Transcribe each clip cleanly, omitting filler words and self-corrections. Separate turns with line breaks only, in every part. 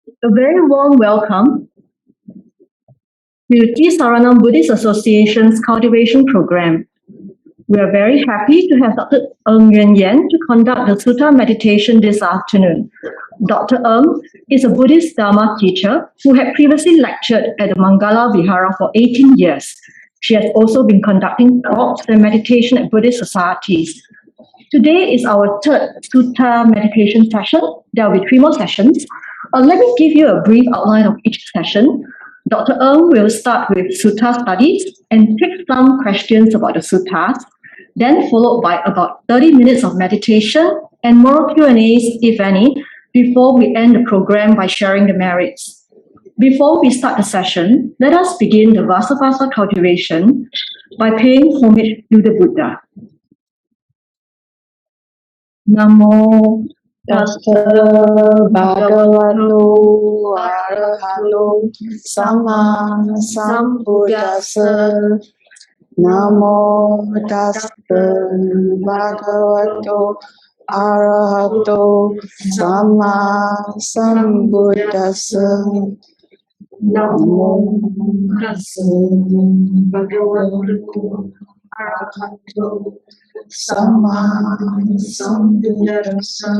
A very warm welcome to Ti-Sarana Buddhist Association's Cultivation Program. We are very happy to have Dr. Yuen Yen to conduct the Sutta meditation this afternoon. Dr. is a Buddhist Dharma teacher who had previously lectured at the Mangala Vihara for 18 years. She has also been conducting talks and meditation at Buddhist societies. Today is our third Sutta meditation session. There will be 3 more sessions. Let me give you a brief outline of each session. Dr. will start with Sutta studies and take some questions about the Suttas, then followed by about 30 minutes of meditation and more Q&As, if any, before we end the program by sharing the merits. Before we start the session, let us begin the Vassāvāsa cultivation by paying homage to the Buddha. Namo
Tassa bhagavato arahato samma sambuddhassa. Namo tassa bhagavato arahato samma sambuddhassa. Namo tassa bhagavato arahato samma sambuddhassa.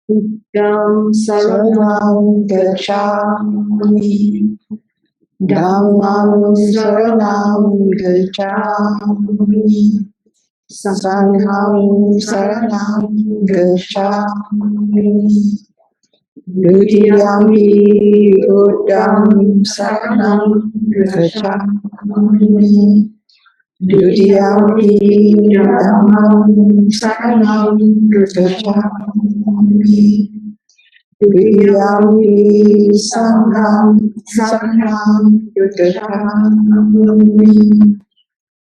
Buddham saranam gacchami, dhammam saranam gacchami, sangham saranam gacchami, dutiyampi buddham saranam gacchami, dutiyampi dhammam saranam gacchami, dutiyampi sangham saranam gacchami,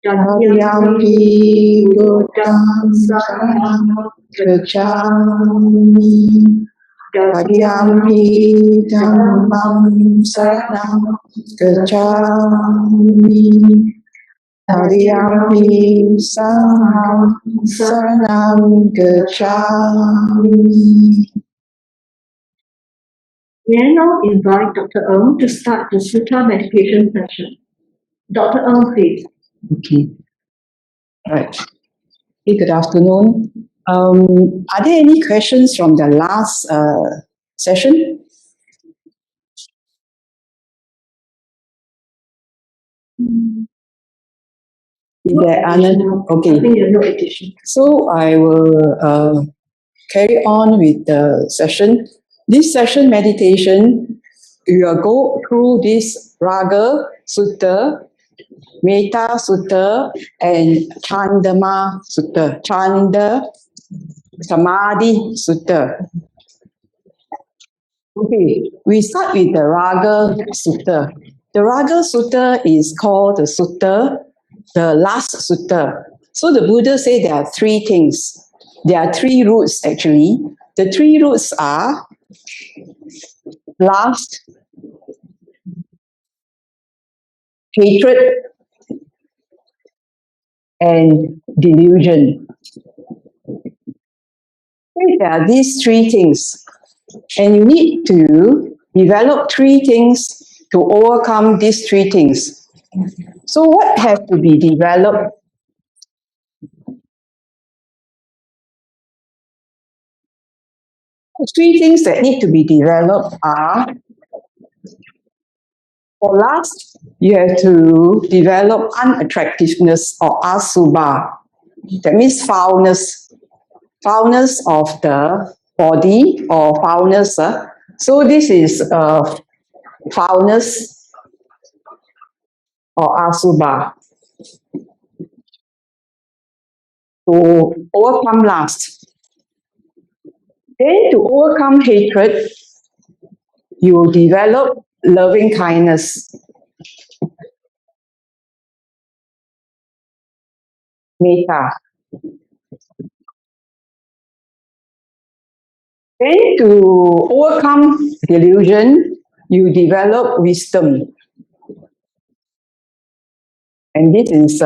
tatiyampi buddham saranam gacchami, tatiyampi dhammam saranam gacchami, tatiyampi sangham saranam gacchami.
We now invite Dr. to start the Sutta meditation session. Dr. please.
Okay. All right. Hey, good afternoon. Are there any questions from the last session? Is there none? Okay.
I think there's no addition.
So I will carry on with the session. This session meditation, we will go through this Rāga Sutta, Mettā Sutta, and Chandasamādhi Sutta. Okay, we start with the Rāga Sutta. The Rāga Sutta is called the Sutta, the last Sutta. So the Buddha said there are 3 things. There are 3 roots actually. The 3 roots are lust, hatred, and delusion. There are these 3 things. And you need to develop 3 things to overcome these 3 things. So what has to be developed? The 3 things that need to be developed are, for lust, you have to develop unattractiveness or asubha. That means foulness. Foulness of the body or foulness. So this is foulness or asubha. To overcome lust. Then to overcome hatred, you will develop loving kindness. Mettā. Then to overcome delusion, you develop wisdom. And this is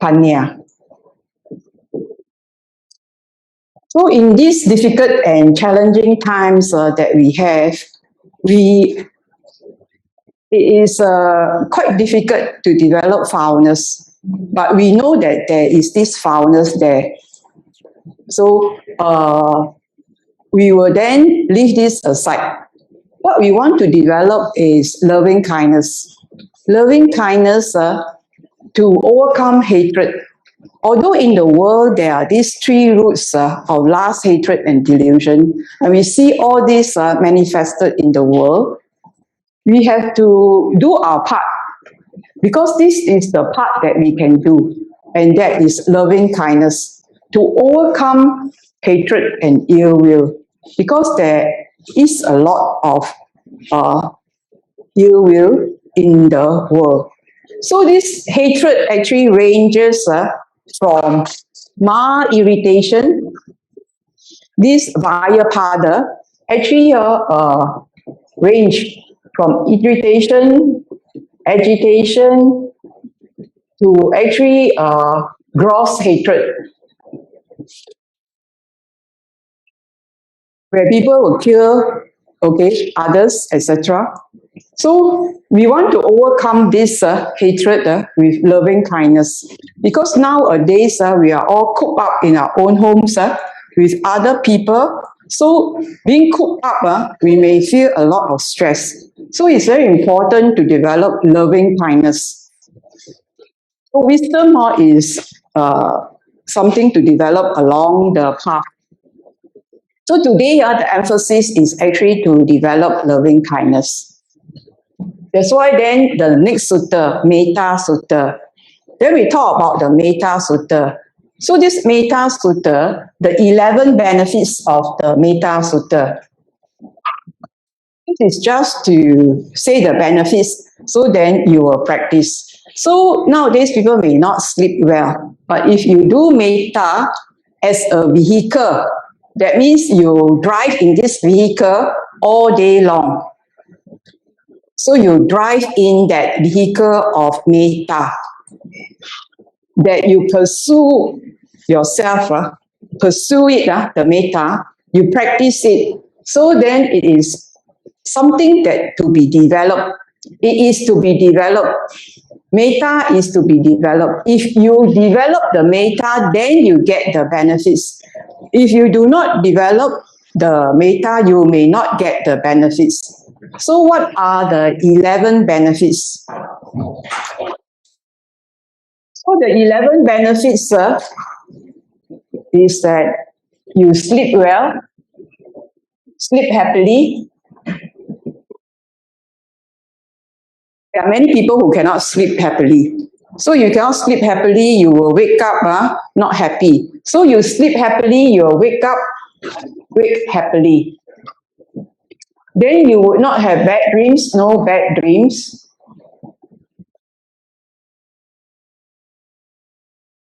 panya. So in these difficult and challenging times that we have, it is quite difficult to develop foulness, but we know that there is this foulness there. So we will then leave this aside. What we want to develop is loving kindness. Loving kindness to overcome hatred. Although in the world there are these three roots of lust, hatred, and delusion, and we see all this manifested in the world, we have to do our part, because this is the part that we can do, and that is loving kindness, to overcome hatred and ill will, because there is a lot of ill will in the world. So this hatred actually ranges from mild irritation, this Vyapada, actually range from irritation, agitation, to actually gross hatred, where people will kill, others, etc. So we want to overcome this hatred with loving kindness, because nowadays we are all cooped up in our own homes with other people. So being cooped up, we may feel a lot of stress. So it's very important to develop loving kindness. So wisdom is something to develop along the path. So today the emphasis is actually to develop loving kindness. That's why then the next sutta, Mettā Sutta, then we talk about the Mettā Sutta. So this Mettā Sutta, the 11 benefits of the Mettā Sutta, it is just to say the benefits, so then you will practice. So nowadays people may not sleep well, but if you do Mettā as a vehicle, that means you drive in this vehicle all day long. So you drive in that vehicle of Mettā, that you pursue yourself, pursue it, the Mettā, you practice it. So then it is something that to be developed. It is to be developed. Mettā is to be developed. If you develop the Mettā, then you get the benefits. If you do not develop the Mettā, you may not get the benefits. So what are the 11 benefits? So the 11 benefits is that you sleep well, sleep happily. There are many people who cannot sleep happily. So you cannot sleep happily, you will wake up not happy. So you sleep happily, you will wake happily. Then you would not have bad dreams, no bad dreams.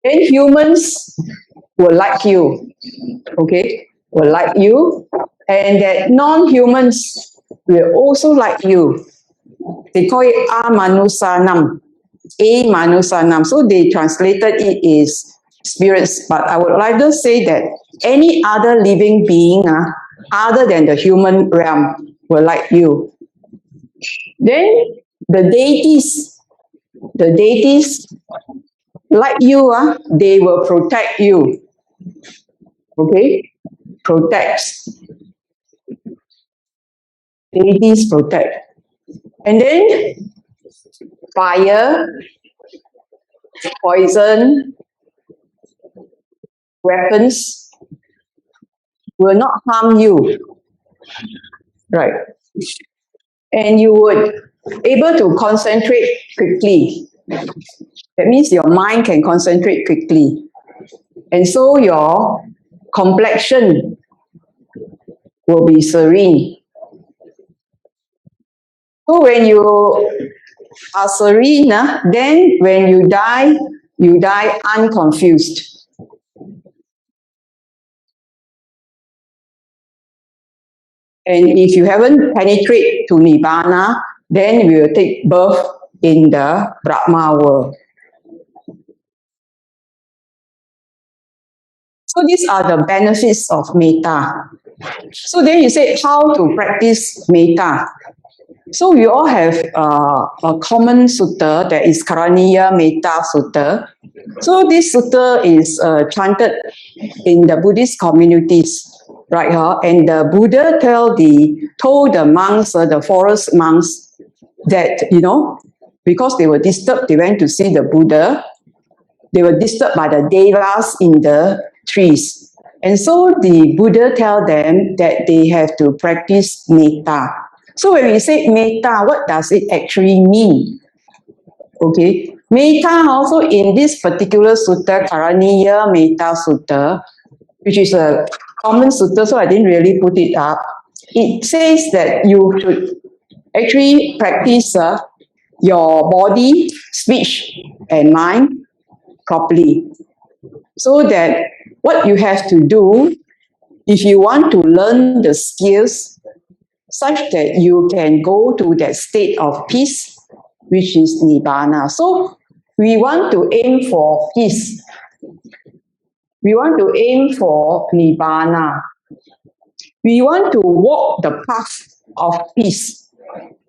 Then humans will like you, will like you, and that non-humans will also like you. They call it amanusanam, amanusanam. So they translated it is spirits, but I would rather say that any other living being other than the human realm will like you. Then the deities like you, they will protect you. Protects. Deities protect. And then fire, poison, weapons will not harm you. Right. And you would able to concentrate quickly. That means your mind can concentrate quickly. And so your complexion will be serene. So when you are serene, then when you die unconfused. And if you haven't penetrated to Nibbana, then we will take birth in the Brahma world. So these are the benefits of Mettā. So then you say how to practice Mettā. So we all have a common sutta, that is Karaniya Mettā Sutta. So this sutta is chanted in the Buddhist communities, right? And the Buddha told the monks, the forest monks, that, because they were disturbed, they went to see the Buddha. They were disturbed by the devas in the trees. And so the Buddha tell them that they have to practice Mettā. So when we say Mettā, what does it actually mean? Okay, Mettā also in this particular sutta, Karaniya Mettā Sutta, which is a common sutta, so I didn't really put it up. It says that you should actually practice your body, speech, and mind properly. So that what you have to do, if you want to learn the skills such that you can go to that state of peace, which is Nibbana. So we want to aim for peace. We want to aim for Nibbana. We want to walk the path of peace.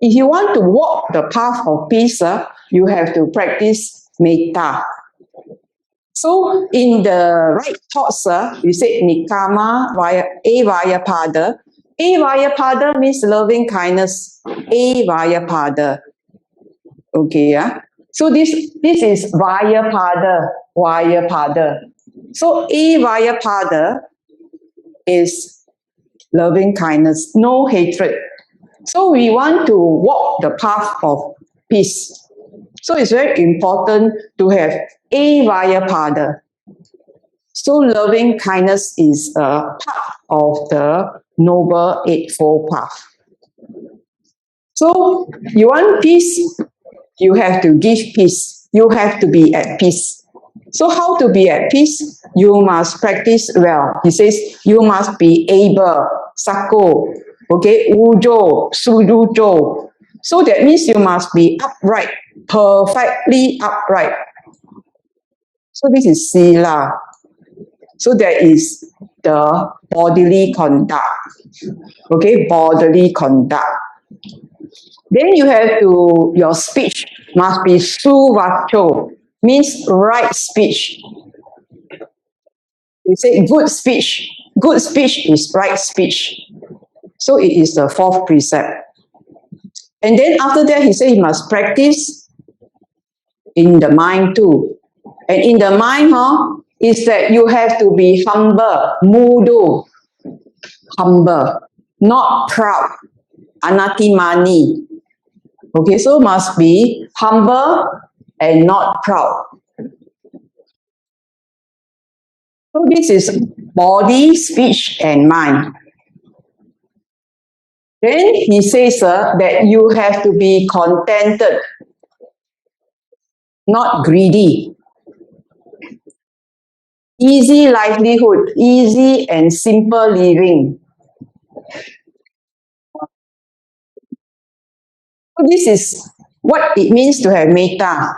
If you want to walk the path of peace, you have to practice Mettā. So in the right thoughts, you say Nikama Vyapada. Vyapada means loving kindness. Vyapada. Okay, yeah. So this is Vyapada. So Vyapada is loving kindness, no hatred. So we want to walk the path of peace. So it's very important to have Vyapada. So loving kindness is a part of the Noble Eightfold Path. So you want peace, you have to give peace. You have to be at peace. So how to be at peace? You must practice well. He says you must be able, sako, okay, ujo, sudujo. So that means you must be upright, perfectly upright. So this is sila. So that is the bodily conduct. Okay, bodily conduct. Then you have to, your speech must be suvacho, means right speech. You say good speech. Good speech is right speech. So it is the fourth precept. And then after that, he said he must practice in the mind too. And in the mind, is that you have to be humble, mudu, humble, not proud, anatimani. Okay, so must be humble and not proud. So this is body, speech, and mind. Then he says that you have to be contented, not greedy. Easy livelihood, easy and simple living. So this is what it means to have Mettā.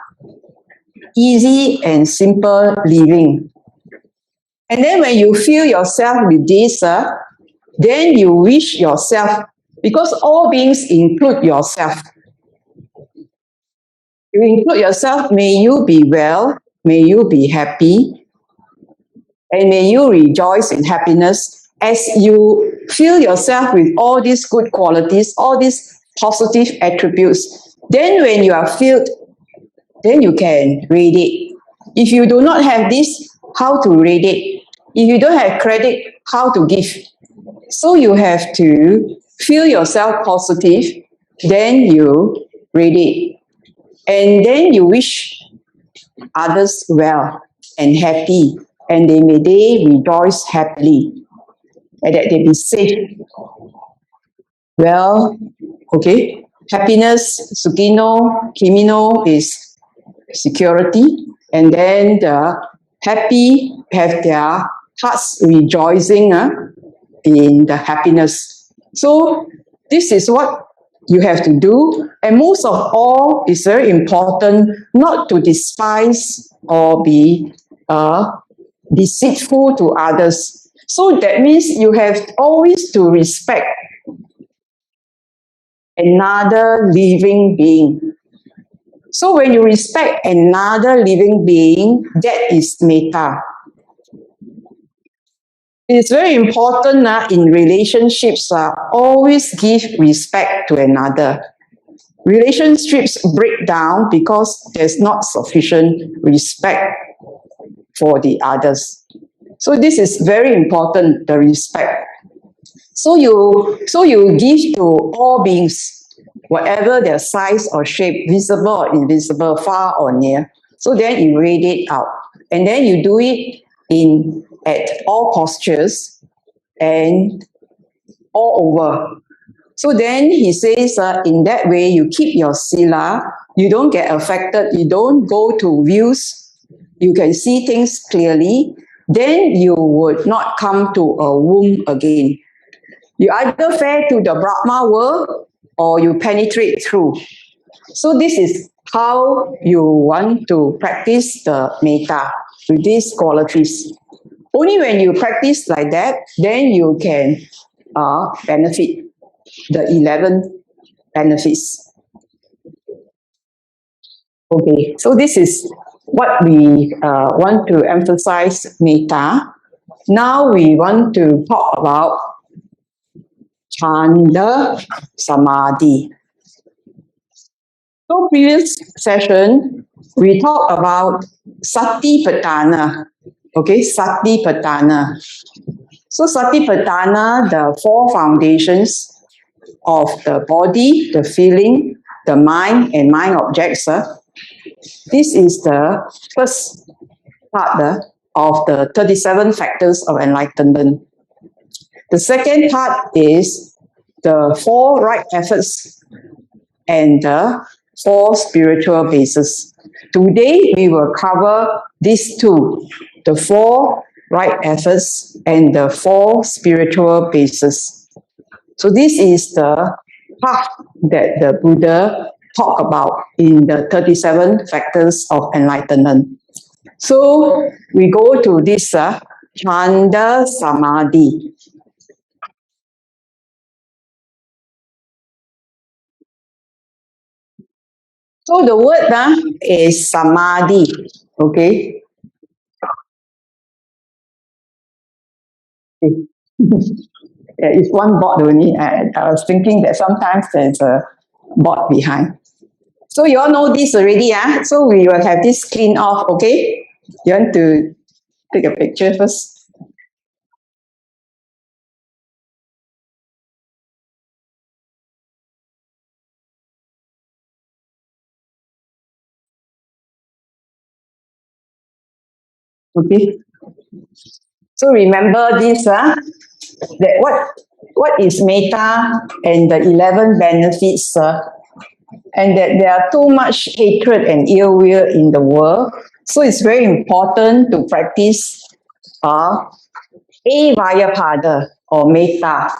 Easy and simple living. And then when you feel yourself with this, then you wish yourself, because all beings include yourself. You include yourself, may you be well, may you be happy, and may you rejoice in happiness as you fill yourself with all these good qualities, all these positive attributes. Then when you are filled, then you can radiate. If you do not have this, how to radiate? If you don't have credit, how to give? So you have to feel yourself positive, then you radiate. And then you wish others well and happy, and they rejoice happily, and that they be safe. Well, okay, happiness, sukino, kimino is security, and then the happy have their hearts rejoicing in the happiness. So this is what you have to do, and most of all, it's very important not to despise or be deceitful to others. So that means you have always to respect another living being. So when you respect another living being, that is Mettā. It's very important in relationships, always give respect to another. Relationships break down because there's not sufficient respect for the others. So this is very important, the respect. So you give to all beings, whatever their size or shape, visible or invisible, far or near. So then you radiate out. And then you do it at all postures and all over. So then he says, in that way, you keep your sila, you don't get affected, you don't go to views, you can see things clearly, then you would not come to a womb again. You either fare to the Brahma world or you penetrate through. So this is how you want to practice the Mettā with these qualities. Only when you practice like that, then you can benefit the 11 benefits. Okay, so this is what we want to emphasize Mettā. Now we want to talk about Chandasamādhi. So previous session, we talked about Satipatthana. Okay, Satipatthana. So Satipatthana, the 4 foundations of the body, the feeling, the mind, and mind objects. This is the first part of the 37 factors of enlightenment. The second part is the 4 right efforts and the 4 spiritual bases. Today, we will cover these 2, the 4 right efforts and the 4 spiritual bases. So this is the path that the Buddha talked about in the 37 factors of enlightenment. So we go to this Chandasamādhi. So the word is samadhi, okay? Yeah, it's one board only. I was thinking that sometimes there's a board behind. So you all know this already, so we will have this clean off, okay? You want to take a picture first? Okay. So remember this, that what is Mettā and the 11 benefits, and that there are too much hatred and ill will in the world. So it's very important to practice Avyapada or Mettā.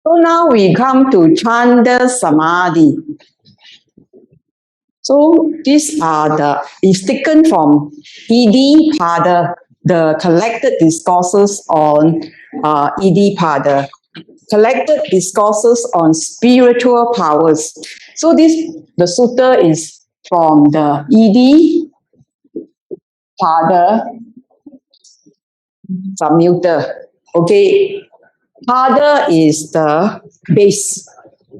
So now we come to Chandasamādhi. So these are is taken from Iddhipada, the collected discourses on Iddhipada, collected discourses on spiritual powers. So the sutta is from the Iddhipada Samyutta. Okay, Pada is the base,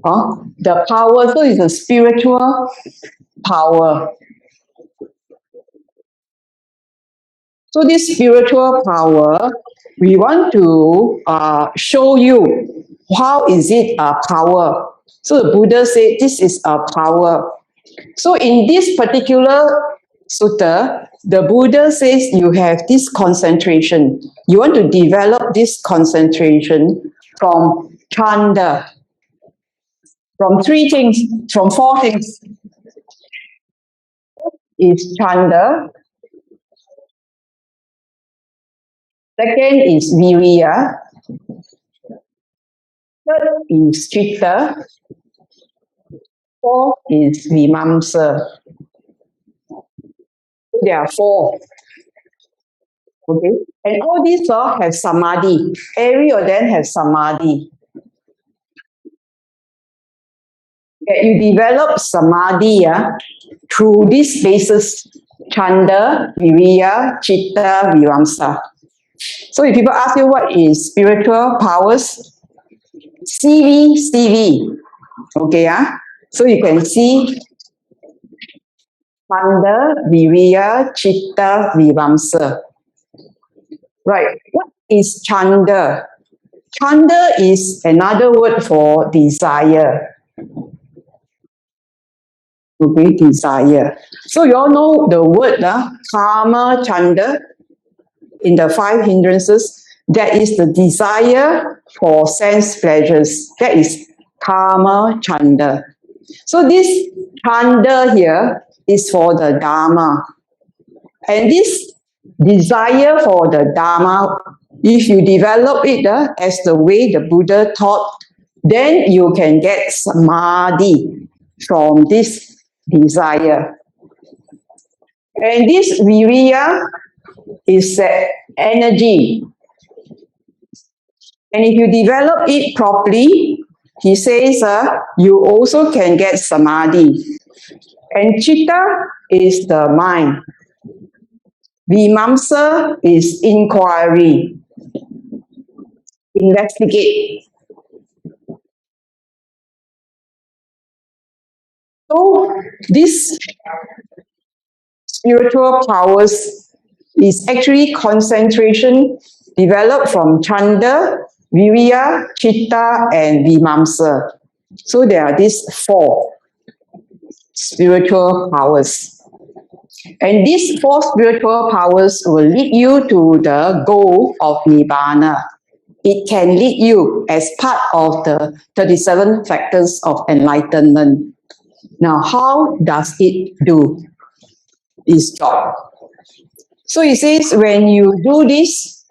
the power. So it's a spiritual power. So this spiritual power, we want to show you how is it a power. So the Buddha said this is a power. So in this particular sutta, the Buddha says you have this concentration. You want to develop this concentration from chanda, from 3 things, from 4 things. Is chanda. Second is viriya. Third is citta. 4th is vimamsa. There are four. Okay, and all these have samadhi. Every of them have samadhi. That you develop samadhi through this basis: chanda, viriya, chitta, vimamsa. So if people ask you what is spiritual powers, CV. Okay, so you can see chanda, viriya, chitta, vimamsa. Right. What is chanda? Chanda is another word for desire. Okay, desire. So you all know the word karma chanda in the five hindrances. That is the desire for sense pleasures. That is karma chanda. So this chanda here is for the dharma. And this desire for the dharma, if you develop it as the way the Buddha taught, then you can get samadhi from this desire. And this viriya is energy. And if you develop it properly, he says you also can get samadhi. And chitta is the mind. Vimamsa is inquiry. Investigate. So this spiritual powers is actually concentration developed from chanda, viriya, chitta, and vimamsa. So there are these four spiritual powers. And these four spiritual powers will lead you to the goal of nibbana. It can lead you as part of the 37 factors of enlightenment. Now, how does it do its job? So it says when you do this,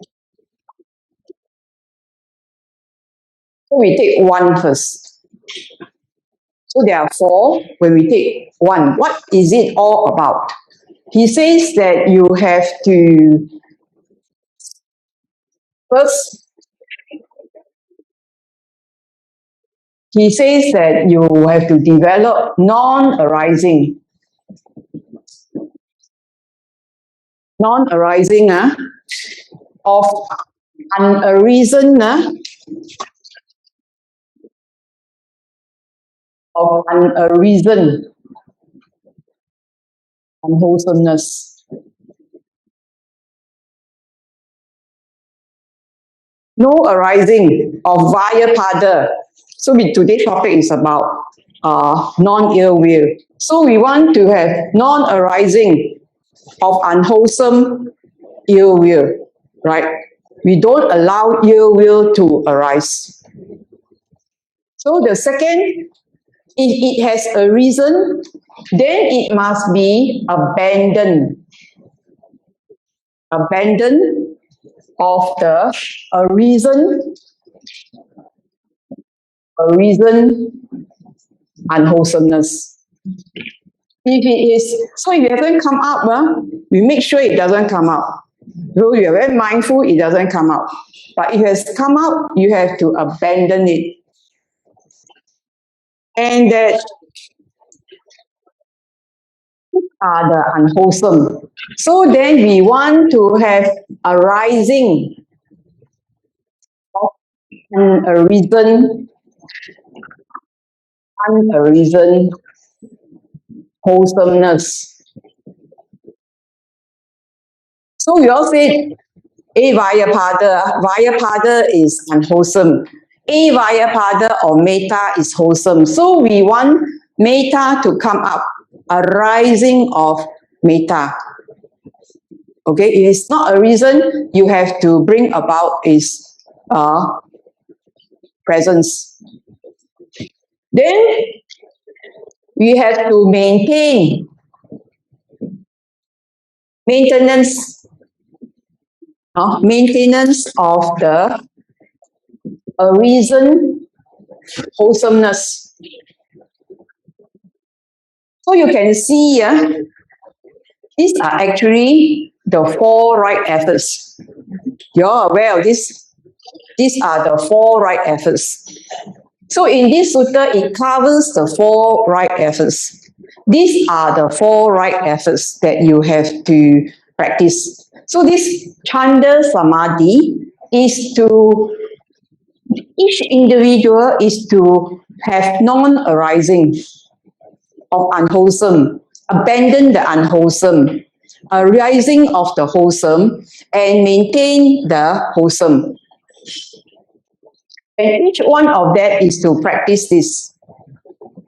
we take one first. So there are four. When we take one, what is it all about? He says that you have to first, he says that you have to develop non-arising of unarisen unwholesomeness. No arising of vyapada. So today's topic is about non-ill will. So we want to have non-arising of unwholesome ill will, right? We don't allow ill will to arise. So the second, if it has a reason, then it must be abandoned. Abandon of the reason unwholesomeness. If it is, so if it doesn't come up, we make sure it doesn't come up. Though you are very mindful, it doesn't come up. But if it has come up, you have to abandon it. And that are the unwholesome. So then we want to have a rising of unarisen wholesomeness. So we all said Vyapada. Vyapada is unwholesome. Vyapada or Mettā is wholesome. So we want Mettā to come up, a rising of Mettā. Okay, it is not a reason you have to bring about is presence. Then we have to maintain maintenance of the reason wholesomeness. So you can see These are actually the 4 right efforts. You're aware of this? These are the 4 right efforts. So in this sutta, it covers the 4 right efforts. These are the 4 right efforts that you have to practice. So this Chandasamādhi is to, each individual is to have non-arising of unwholesome, abandon the unwholesome, arising of the wholesome, and maintain the wholesome. And each one of that is to practice this.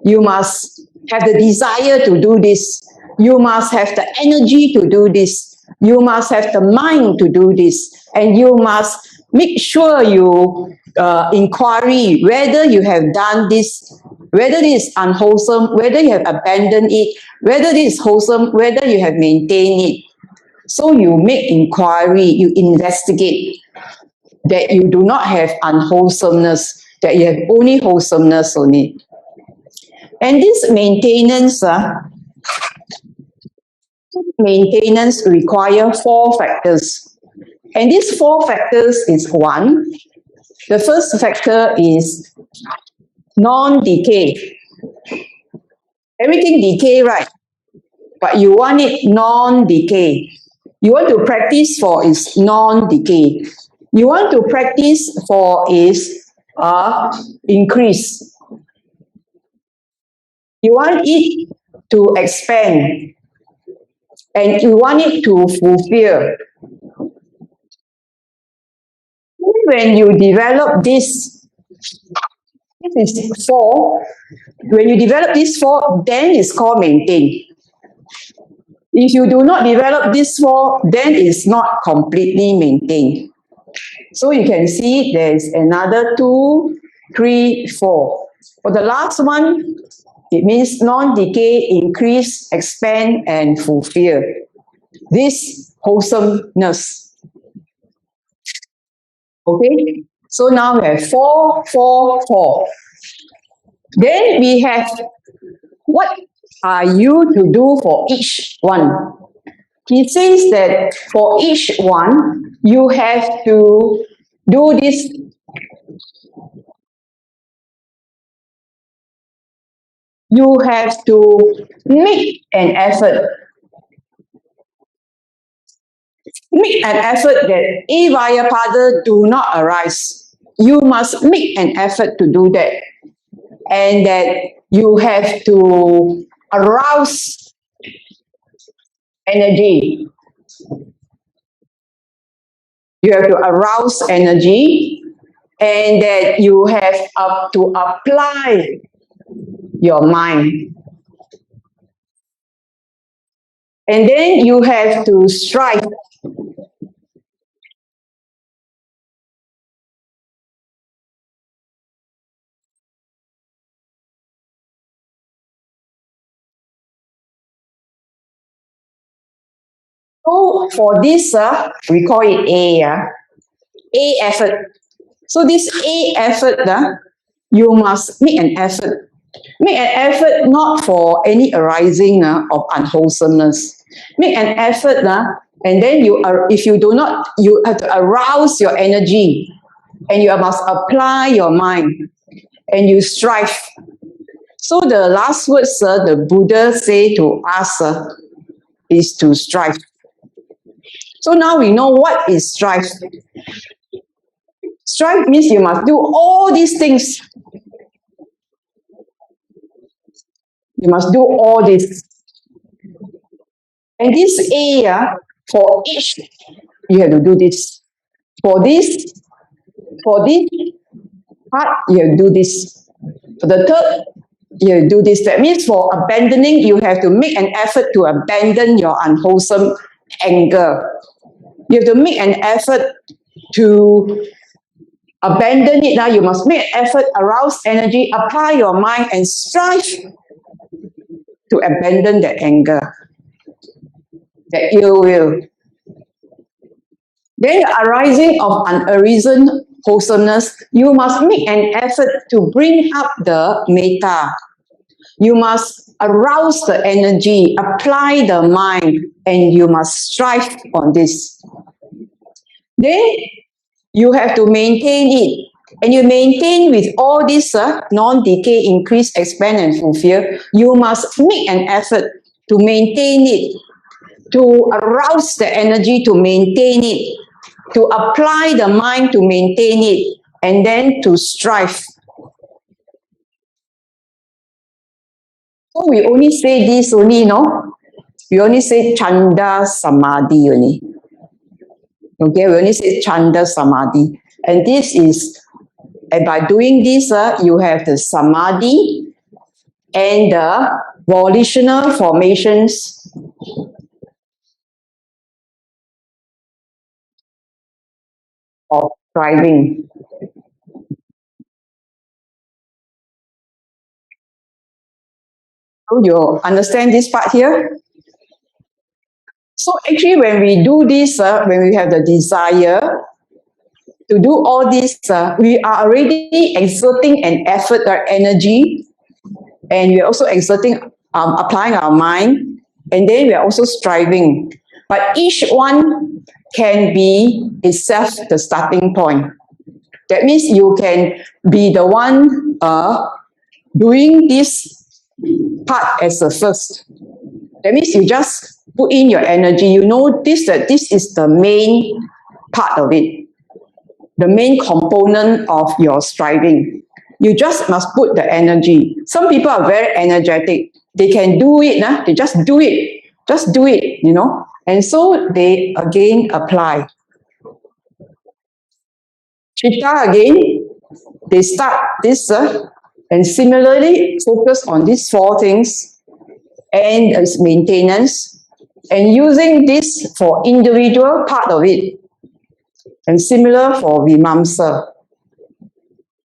You must have the desire to do this. You must have the energy to do this. You must have the mind to do this. And you must make sure you inquiry whether you have done this, whether it is unwholesome, whether you have abandoned it, whether it is wholesome, whether you have maintained it. So you make inquiry, you investigate that you do not have unwholesomeness, that you have only wholesomeness only. And this maintenance require 4 factors. And these 4 factors is 1. The first factor is non-decay. Everything decay, right? But you want it non-decay. You want to practice for is non-decay. You want to practice for is increase. You want it to expand. And you want it to fulfill. When you develop this is 4. When you develop this 4, then it's called maintain. If you do not develop this 4, then it's not completely maintained. So you can see there's another 2, 3, 4. For the last one, it means non-decay, increase, expand, and fulfill. This wholesomeness. Okay? So now we have 4, 4, 4. Then we have what are you to do for each one? He says that for each one, you have to do this. You have to make an effort. Make an effort that Avyapada do not arise. You must make an effort to do that. And that you have to arouse energy. You have to arouse energy, and that you have to apply your mind. And then you have to strive. So for this, we call it A effort. So this A effort, you must make an effort. Make an effort not for any arising of unwholesomeness. Make an effort, and then if you do not, you have to arouse your energy, and you must apply your mind, and you strive. So the last words the Buddha say to us is to strive. So now we know what is strive. Strive means you must do all these things. You must do all this. And this A, for each, you have to do this. For this part, you have to do this. For the third, you have to do this. That means for abandoning, you have to make an effort to abandon your unwholesome anger. You have to make an effort to abandon it. Now you must make an effort, arouse energy, apply your mind, and strive to abandon that anger, that ill will. Then the arising of unarisen wholesomeness, you must make an effort to bring up the Mettā. You must arouse the energy, apply the mind, and you must strive on this. Then you have to maintain it. And you maintain with all this non-decay, increase, expand, and fulfill. You must make an effort to maintain it, to arouse the energy to maintain it, to apply the mind to maintain it, and then to strive. So we only say this only, no? We only say Chandasamādhi only. Okay, we only say Chandasamādhi. And this is, and by doing this, you have the samadhi and the volitional formations of striving. So you understand this part here? So actually when we do this, when we have the desire to do all this, we are already exerting an effort or energy, and we are also exerting, applying our mind, and then we are also striving. But each one can be itself the starting point. That means you can be the one doing this part as the first. That means you just put in your energy. You know this, that this is the main part of it, the main component of your striving. You just must put the energy. Some people are very energetic. They can do it. They just do it. Just do it, you know. And so they again apply. Chitta again, they start this and similarly focus on these four things and its maintenance, and using this for individual part of it, and similar for vimamsa.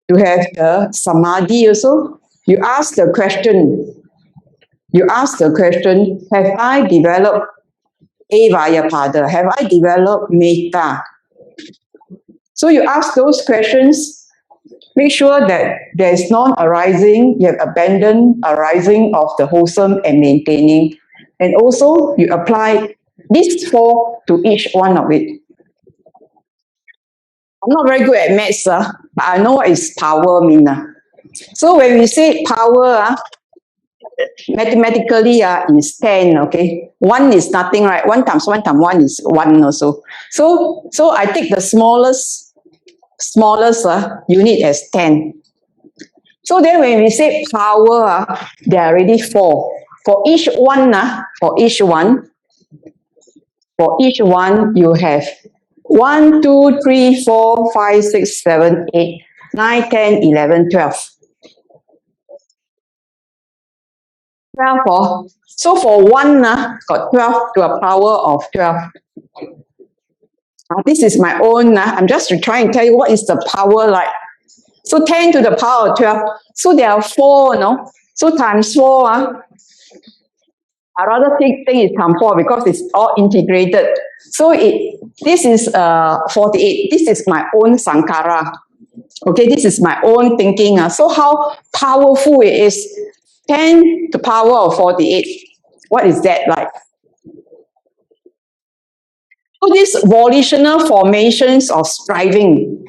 To have the samadhi also, you ask the question, have I developed avayapada? Have I developed mettā? So you ask those questions, make sure that there is non-arising, you have abandoned arising of the wholesome and maintaining. And also you apply these four to each one of it. I'm not very good at maths, but I know what is power mean. So when we say power, mathematically is 10, okay? 1 is nothing, right? 1 times 1 times 1 is 1 also. So I take the smallest unit as 10. So then when we say power, there are already 4. For each one, you have 1, 2, 3, 4, 5, 6, 7, 8, 9, 10, 11, 12. 12. So for 1, got 12 to a power of 12. This is my own. I'm just trying to tell you what is the power like. So 10 to the power of 12. So there are 4, no? So times 4. I rather think it times 4 because it's all integrated. So this is 48. This is my own sankhara. Okay, this is my own thinking. So how powerful it is. 10 to the power of 48. What is that like? So these volitional formations of striving,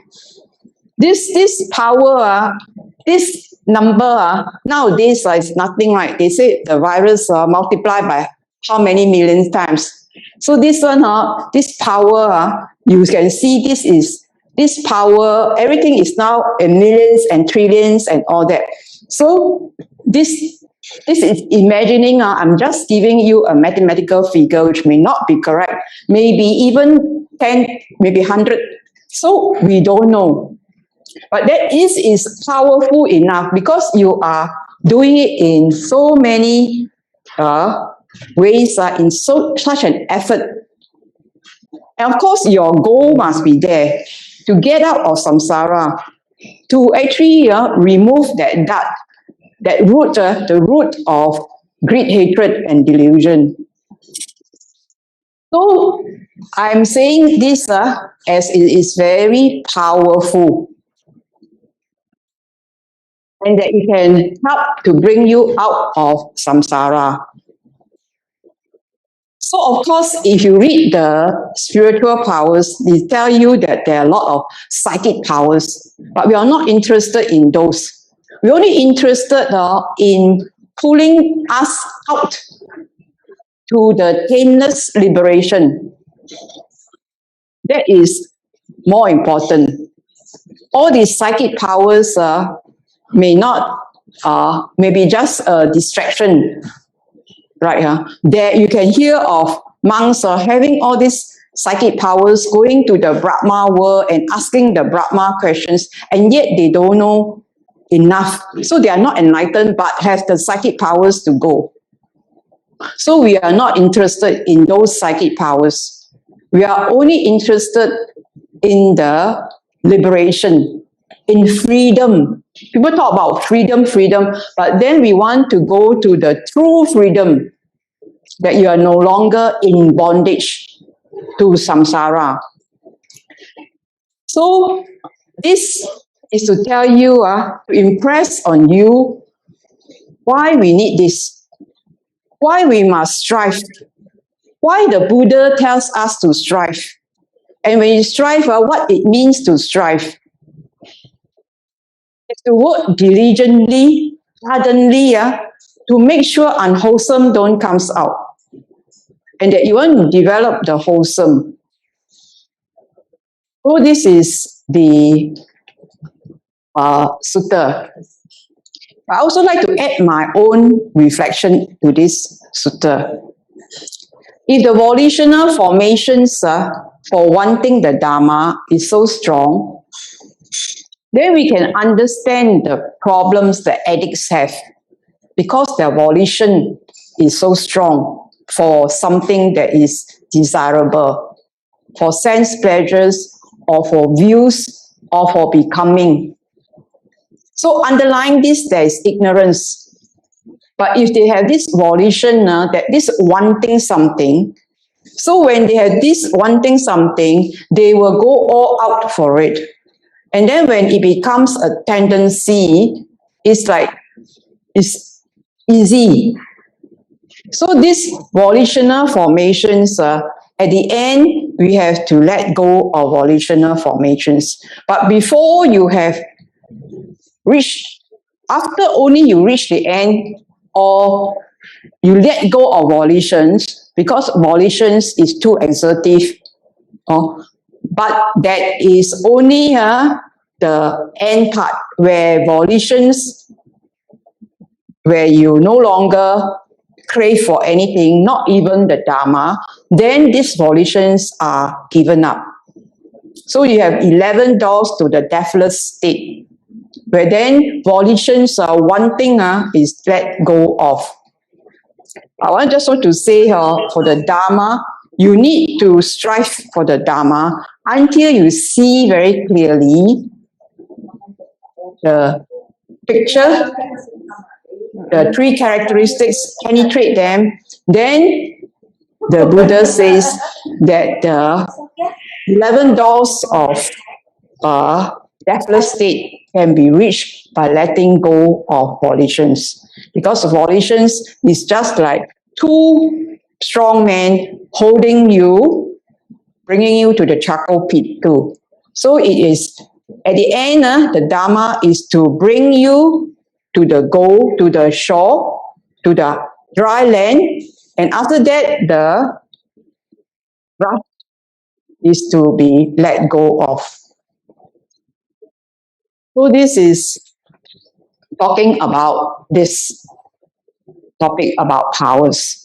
this power, this number, nowadays is nothing, right? They say the virus multiplied by how many millions times. So this one, this power, you can see this power, everything is now in millions and trillions and all that. So this is imagining, I'm just giving you a mathematical figure which may not be correct, maybe even 10, maybe 100. So we don't know. But that is powerful enough because you are doing it in so many ways, in such an effort. And of course, your goal must be there to get out of samsara, to actually remove that root, the root of greed, hatred, and delusion. So I'm saying this as it is very powerful. and that it can help to bring you out of samsara. So, of course, if you read the spiritual powers, they tell you that there are a lot of psychic powers, but we are not interested in those. We're only interested in pulling us out to the taintless liberation. That is more important. All these psychic powers may be just a distraction. Right? There you can hear of monks having all these psychic powers, going to the Brahma world and asking the Brahma questions, and yet they don't know enough. So they are not enlightened, but have the psychic powers to go. So we are not interested in those psychic powers. We are only interested in the liberation, in freedom. People talk about freedom, but then we want to go to the true freedom, that you are no longer in bondage to samsara. So this is to tell you, to impress on you why we need this, why we must strive, why the Buddha tells us to strive. And when you strive, what it means to strive. It's to work diligently, ardently, to make sure unwholesome don't come out. And that you want to develop the wholesome. So this is the sutta. I also like to add my own reflection to this sutta. If the volitional formations for wanting the Dharma is so strong, then we can understand the problems the addicts have, because their volition is so strong for something that is desirable, for sense pleasures, or for views, or for becoming. So underlying this, there is ignorance. But if they have this volition, that this wanting something, so when they have this wanting something, they will go all out for it. And then when it becomes a tendency, it's easy. So these volitional formations, at the end, we have to let go of volitional formations. But before you have reached, after only you reach the end, or you let go of volitions, because volitions is too exertive, but that is only the end part, where volitions, where you no longer crave for anything, not even the Dharma, then these volitions are given up. So you have 11 doors to the deathless state, where then volitions wanting is let go of. I just want to say for the Dharma, you need to strive for the Dharma until you see very clearly the picture, the three characteristics, penetrate them. Then the Buddha says that the 11 doors of deathless state can be reached by letting go of volitions. Because volitions is just like two strong men holding you, bringing you to the charcoal pit too. So it is, at the end, the Dharma is to bring you to the goal, to the shore, to the dry land, and after that, the raft is to be let go of. So this is talking about this topic about powers.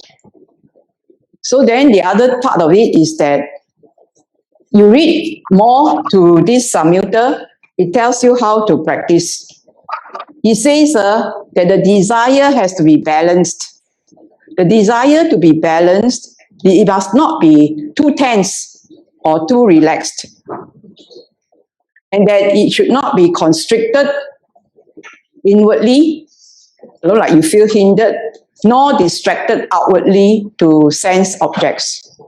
So then the other part of it is that you read more to this Samyutta, it tells you how to practice. He says that the desire has to be balanced. The desire to be balanced, it must not be too tense or too relaxed. And that it should not be constricted inwardly, like you feel hindered, nor distracted outwardly to sense objects.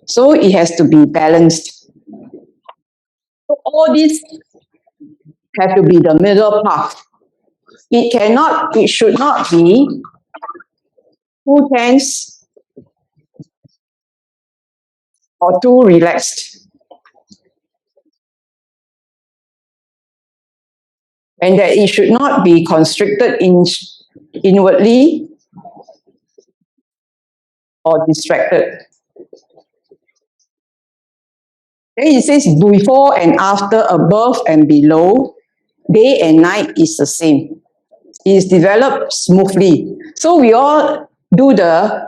So it has to be balanced. So all these have to be the middle path. it should not be too tense or too relaxed. And that it should not be constricted inwardly or distracted. Then it says before and after, above and below, day and night is the same. It is developed smoothly. So we all do the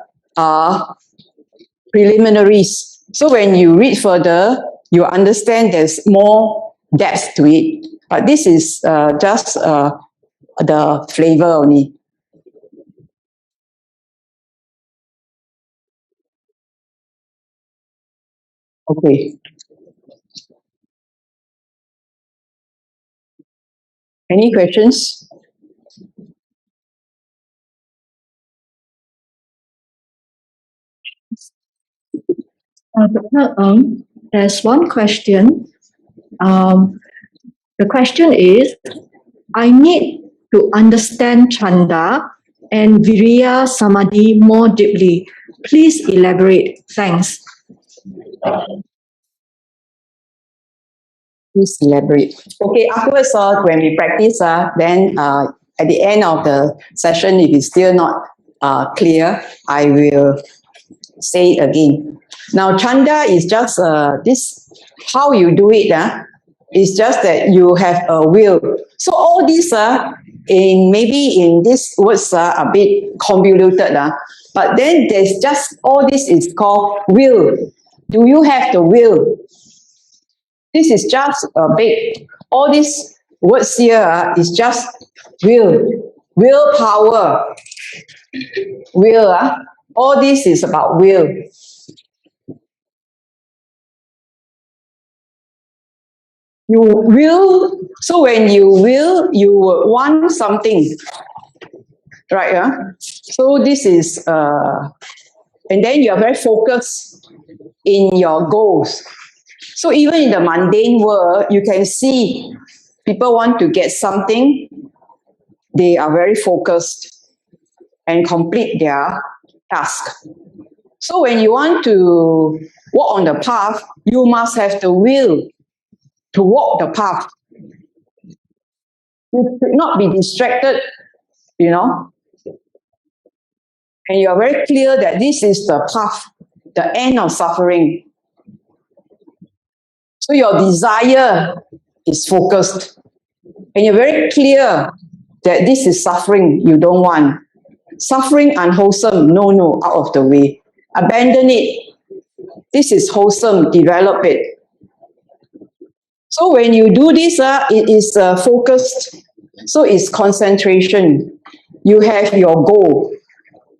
preliminaries. So when you read further, you understand there's more depth to it. But this is just the flavor only. Okay. Any questions?
Dr. Ng, there's one question. The question is, I need to understand Chanda and Viriya Samadhi more deeply. Please elaborate. Thanks.
Please elaborate. Okay, afterwards, when we practice, then at the end of the session, if it's still not clear, I will say it again. Now, Chanda is just this, how you do it, it's just that you have a will. So all these, maybe in these words are a bit convoluted, but then there's just, all this is called will. Do you have the will? This is just a bit, all these words here is just will, willpower, will. All this is about will. You will, so when you will, you want something, right? So this is, and then you are very focused in your goals. So even in the mundane world, you can see people want to get something, they are very focused and complete their task. So when you want to walk on the path, you must have the will to walk the path. You should not be distracted, and you are very clear that this is the path, the end of suffering. So your desire is focused, and you're very clear that this is suffering you don't want. Suffering unwholesome, no, out of the way. Abandon it. This is wholesome, develop it. So when you do this, it is focused. So it's concentration. You have your goal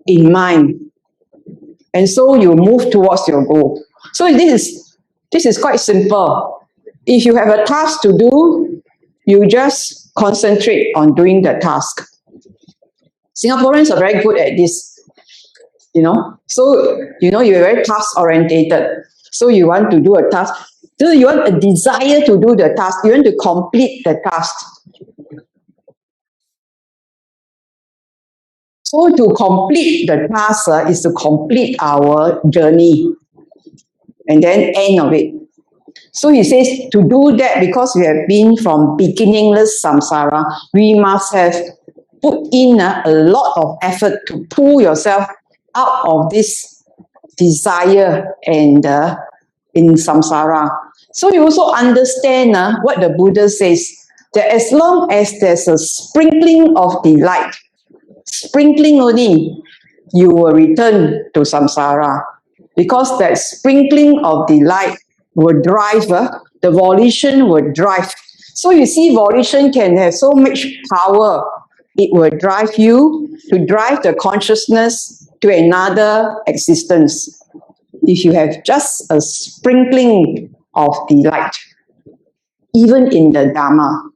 in mind. And so you move towards your goal. So this is quite simple. If you have a task to do, you just concentrate on doing the task. Singaporeans are very good at this, So, you're very task-orientated. So you want to do a task. So you want a desire to do the task. You want to complete the task. So to complete the task is to complete our journey and then end of it. So he says to do that, because we have been from beginningless samsara, we must have put in a lot of effort to pull yourself out of this desire and in samsara. So you also understand what the Buddha says, that as long as there's a sprinkling of delight, sprinkling only, you will return to samsara. Because that sprinkling of delight will drive, the volition will drive. So you see, volition can have so much power. It will drive you to drive the consciousness to another existence. If you have just a sprinkling of delight, even in the Dharma.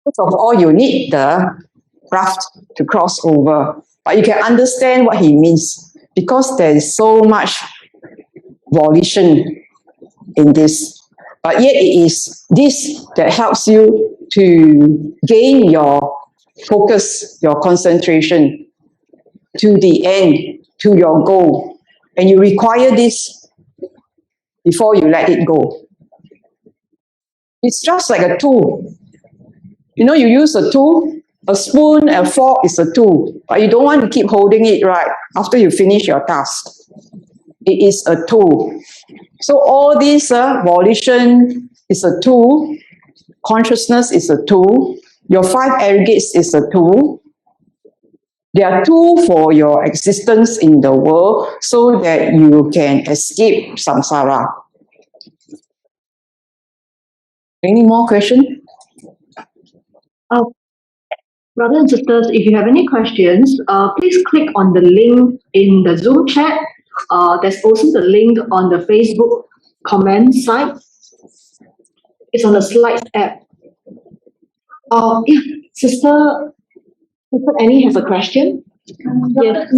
First of all, you need the raft to cross over. But you can understand what he means, because there is so much volition in this. But yet it is this that helps you to gain your focus, your concentration to the end, to your goal. And you require this before you let it go. It's just like a tool. You know, you use a tool, a spoon, a fork is a tool, but you don't want to keep holding it, right, after you finish your task. It is a tool. So all this volition is a tool, consciousness is a tool, your 5 aggregates is a tool. They are tools for your existence in the world so that you can escape samsara. Any more questions?
Brothers and sisters, if you have any questions, please click on the link in the Zoom chat. There's also the link on the Facebook comment site. It's on the slides app. Sister Annie has a question. Yes.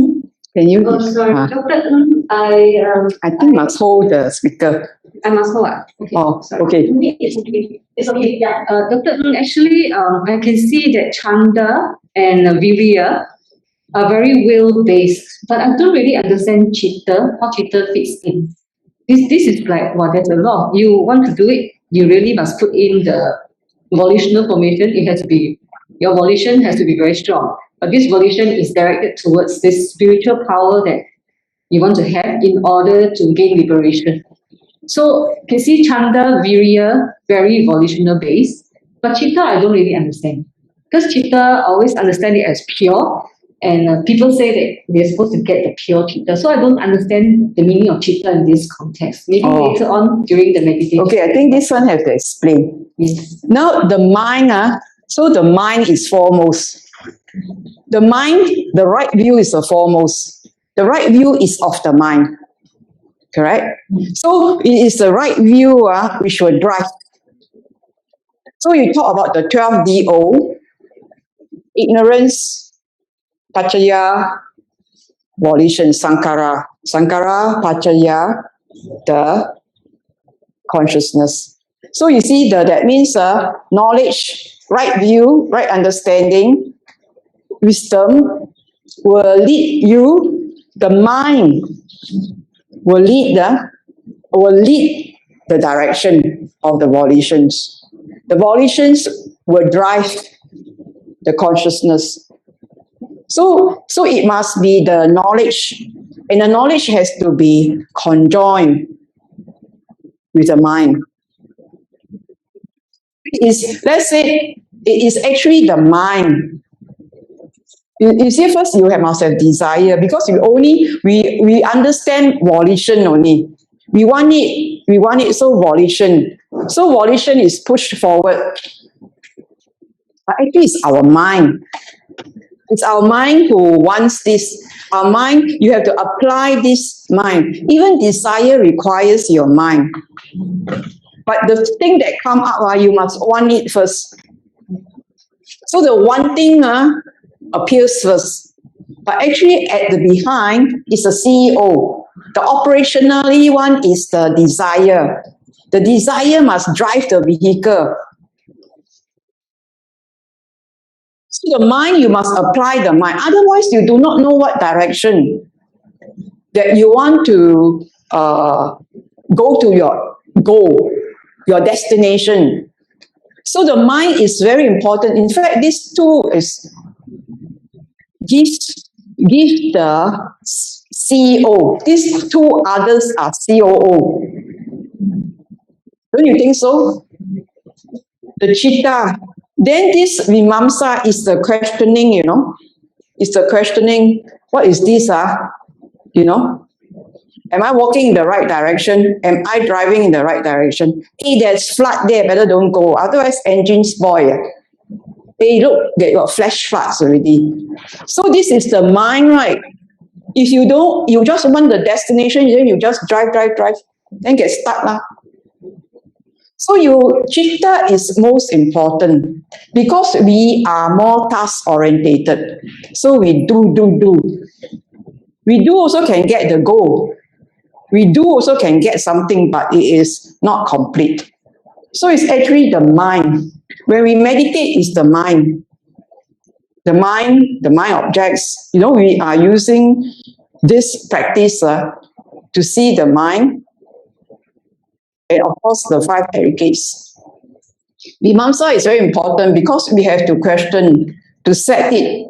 Can you?
Oh, sorry, Dr. Ng,
I think must hold the speaker.
I must hold. Okay.
Oh,
sorry.
okay.
It's okay. It's okay. Yeah. Dr. Ng, actually, I can see that Chanda and Virya are very will-based, but I don't really understand Chitta, how Chitta fits in. This is like, well, there's a lot. You want to do it, you really must put in the volitional formation. It has to be, your volition has to be very strong. But this volition is directed towards this spiritual power that you want to have in order to gain liberation. So you can see Chanda, Virya, very volitional based, but Chitta I don't really understand. Because Chitta, always understand it as pure, and people say that we're supposed to get the pure Chitta. So I don't understand the meaning of Chitta in this context. Maybe later on during the meditation.
Okay, I think this one have to explain.
Yes.
Now the mind, so the mind is foremost. The mind, the right view is the foremost. The right view is of the mind. Correct? So it is the right view which will drive. So you talk about the 12 DO, ignorance, paccaya, volition, sankhara. Sankhara, paccaya, the consciousness. So you see that means knowledge, right view, right understanding, wisdom will lead you, the mind will lead the direction of the volitions. The volitions will drive the consciousness. So it must be the knowledge, and the knowledge has to be conjoined with the mind. Let's say it is actually the mind. You see, first you must have desire, because we understand volition only. We want it, so volition. So volition is pushed forward. But actually it's our mind. It's our mind who wants this. Our mind, you have to apply this mind. Even desire requires your mind. But the thing that come up, you must want it first. So the wanting appears first. But actually at the behind is the CEO. The operationally one is the desire. The desire must drive the vehicle. So the mind, you must apply the mind. Otherwise, you do not know what direction that you want to go to your goal, your destination. So the mind is very important. In fact, this tool is give the CEO. These two others are COO. Don't you think so? The Chitta. Then this Vimamsa is the questioning, It's the questioning, what is this, Am I walking in the right direction? Am I driving in the right direction? Hey, there's flood there, better don't go. Otherwise, engine spoil. Hey, look, they got flash floods already. So this is the mind, right? If you don't, you just want the destination, then you just drive, then get stuck. So Chitta is most important because we are more task-orientated. So we do. We do also can get the goal. We do also can get something, but it is not complete. So it's actually the mind. When we meditate, it's the mind. The mind objects, we are using this practice to see the mind, and of course the five aggregates. Mimamsa is very important because we have to question, to set it.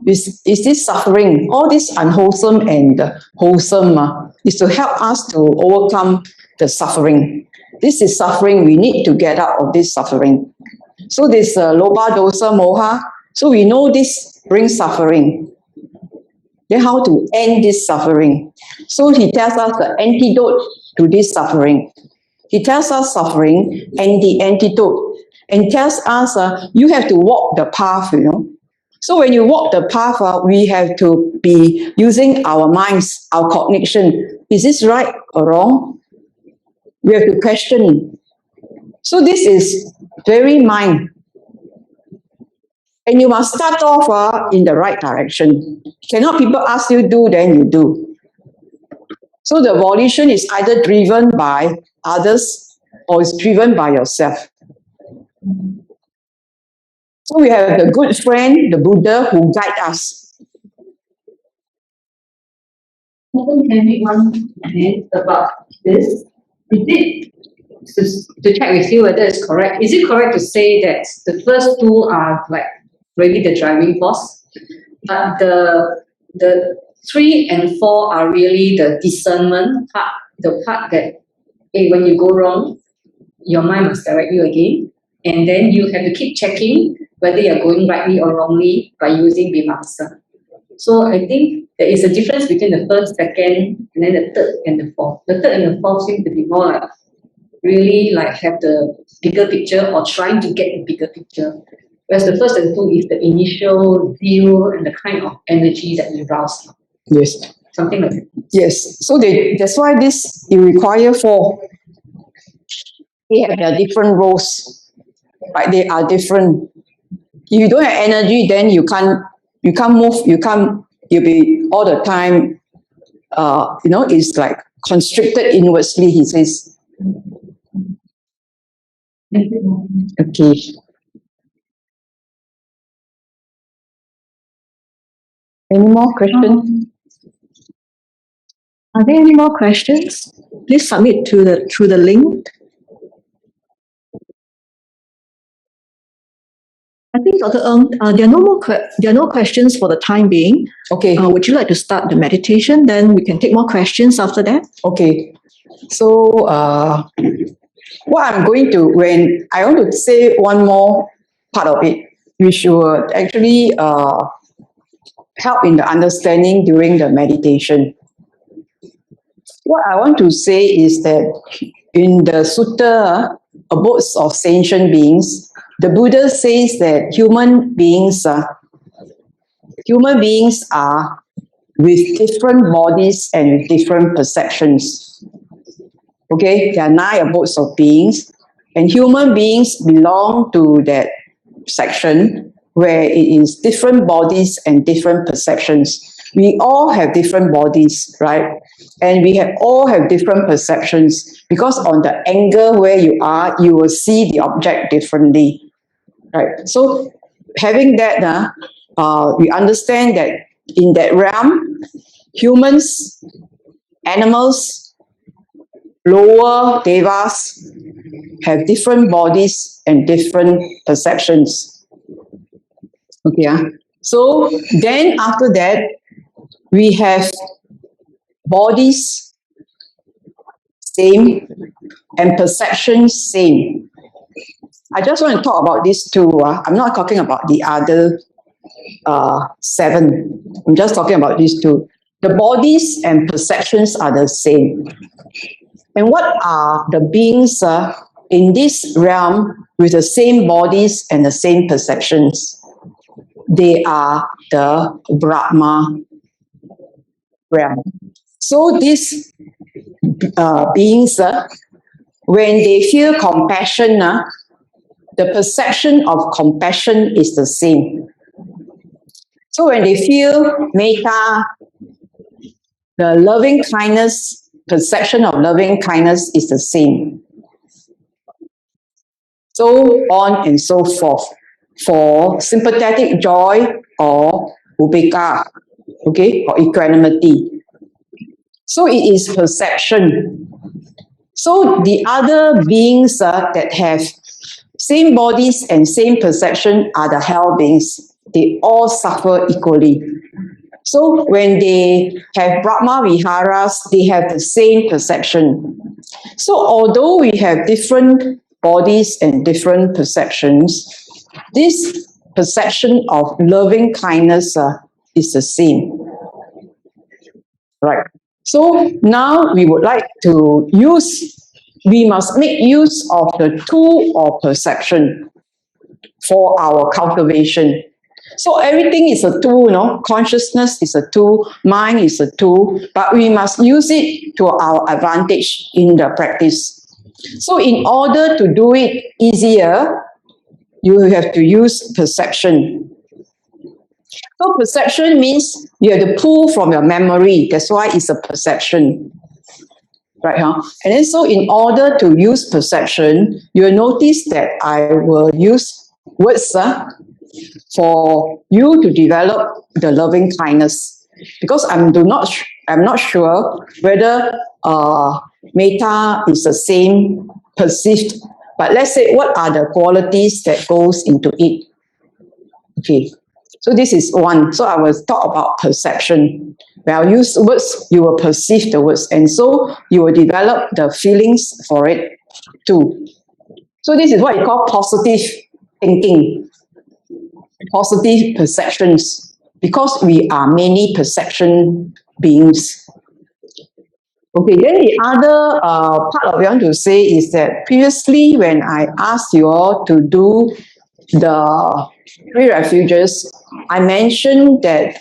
Is this suffering? All this unwholesome and wholesome is to help us to overcome the suffering. This is suffering. We need to get out of this suffering. So this lobha, dosa, moha. So we know this brings suffering. Then how to end this suffering? So he tells us the antidote to this suffering. He tells us suffering and the antidote, and tells us you have to walk the path, So when you walk the path, we have to be using our minds, our cognition. Is this right or wrong? We have to question. So this is very mind. And you must start off in the right direction. Cannot people ask you do, then you do. So the volition is either driven by others or is driven by yourself. So we have the good friend, the Buddha, who guide us.
Can we one minute about this? To check with you whether it's correct. Is it correct to say that the first two are like really the driving force, but the 3 and 4 are really the discernment part, the part that when you go wrong, your mind must direct you again, and then you have to keep checking whether you're going rightly or wrongly by using vimamsa. So I think there is a difference between the first, second, and then the third and the fourth. The third and the fourth seem to be more like really like have the bigger picture or trying to get the bigger picture. Whereas the first and two is the initial view and the kind of energy that you rouse.
Yes.
Something like that.
Yes. So that's why you require 4. They have their different roles. Right? They are different. If you don't have energy, then you can't move, you'll be all the time, it's like constricted inwardly, he says. Okay. Any more questions?
Are there any more questions? Please submit through the link. I think, Dr. Ng, there are no questions for the time being.
Okay.
Would you like to start the meditation? Then we can take more questions after that.
Okay. So, what I'm going to, when I want to say one more part of it, which will actually help in the understanding during the meditation. What I want to say is that in the Sutta, Abodes of Sentient Beings, the Buddha says that human beings are with different bodies and with different perceptions. Okay, there are 9 abodes of beings, and human beings belong to that section where it is different bodies and different perceptions. We all have different bodies, right? And we all have different perceptions because on the angle where you are, you will see the object differently, right? So having that, we understand that in that realm, humans, animals, lower devas have different bodies and different perceptions. Okay, so then after that, we have bodies same and perceptions same. I just want to talk about these 2. I'm not talking about the other 7. I'm just talking about these 2. The bodies and perceptions are the same. And what are the beings in this realm with the same bodies and the same perceptions? They are the Brahma realm. So these beings, when they feel compassion, the perception of compassion is the same. So when they feel Mettā, the loving kindness, perception of loving kindness is the same. so on and so forth, for sympathetic joy or upekkha, okay, or equanimity. So it is perception. So the other beings that have same bodies and same perception are the hell beings. They all suffer equally. So when they have Brahma Viharas, they have the same perception. So although we have different bodies and different perceptions, this perception of loving kindness is the same. Right. So now we would like to we must make use of the tool of perception for our cultivation. So everything is a tool, no? Consciousness is a tool, mind is a tool, but we must use it to our advantage in the practice. So in order to do it easier, you have to use perception. So perception means you have to pull from your memory. That's why it's a perception. Right, huh? And then so in order to use perception, you'll notice that I will use words for you to develop the loving kindness. Because I'm not sure whether Mettā is the same perceived. But let's say, what are the qualities that goes into it? Okay. So this is one. So I will talk about perception. When I use words, you will perceive the words. And so you will develop the feelings for it too. So this is what you call positive thinking. Positive perceptions. Because we are many perception beings. Okay, then the other part of what I want to say is that previously when I asked you all to do the 3 refuges, I mentioned that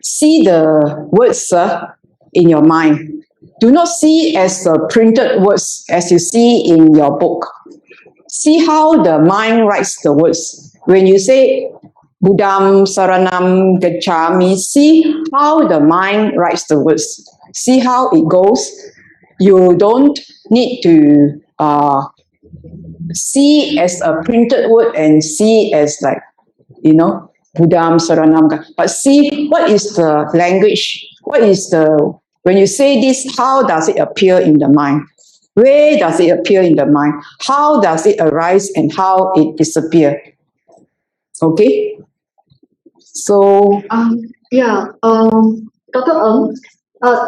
see the words in your mind. Do not see as the printed words as you see in your book. See how the mind writes the words. When you say Buddham Saranam Gacchami, see how the mind writes the words. See how it goes. You don't need to see as a printed word and see as like, Buddham Saranam, but see what is the language, when you say this, how does it appear in the mind? Where does it appear in the mind? How does it arise and how it disappear? Okay? So,
Dr. Ng,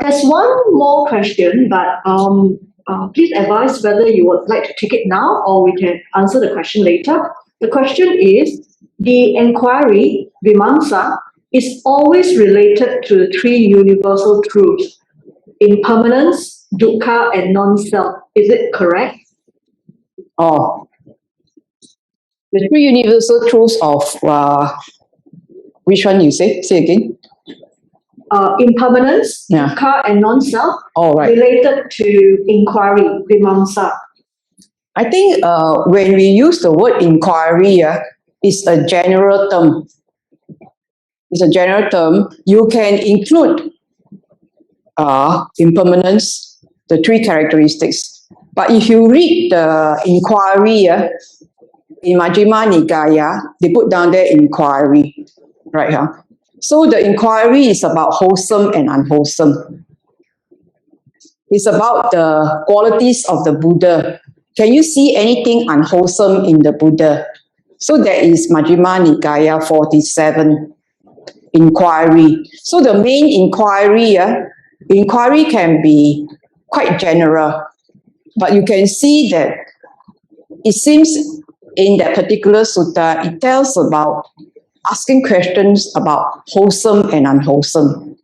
there's one more question, but please advise whether you would like to take it now or we can answer the question later. The question is, the inquiry, Vimamsa, is always related to the 3 universal truths, impermanence, dukkha, and non-self. Is it correct?
the 3 universal truths of, which one you say? Say again.
Impermanence, dukkha, and non-self, related to inquiry, Vimamsa.
I think when we use the word inquiry, it's a general term. It's a general term. You can include impermanence, the 3 characteristics. But if you read the inquiry in Majjhima Nikaya, they put down there inquiry, right? So the inquiry is about wholesome and unwholesome. It's about the qualities of the Buddha. Can you see anything unwholesome in the Buddha? So that is Majjhima Nikaya 47, inquiry. So the main inquiry can be quite general, but you can see that it seems in that particular sutta, it tells about asking questions about wholesome and unwholesome.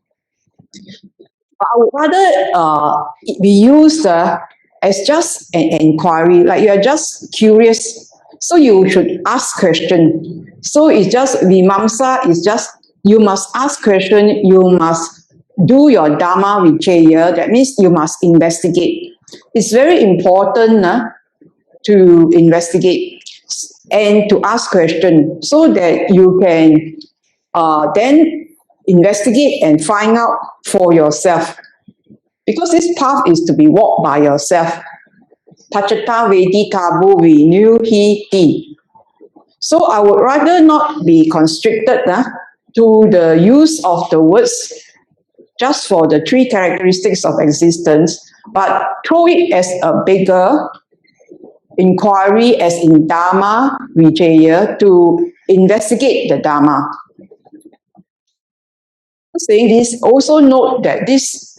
But I would rather it be used as just an inquiry, like you are just curious, so you should ask question. So it's just Vimamsa, is just you must ask question, you must do your Dhamma Vichaya, that means you must investigate. It's very important to investigate and to ask question so that you can then investigate and find out for yourself. Because this path is to be walked by yourself. Tachata Vedi Tabu Renew He Ti. So I would rather not be constricted to the use of the words just for the three characteristics of existence, but throw it as a bigger inquiry, as in Dharma Vijaya, to investigate the Dharma. Saying this, also note that this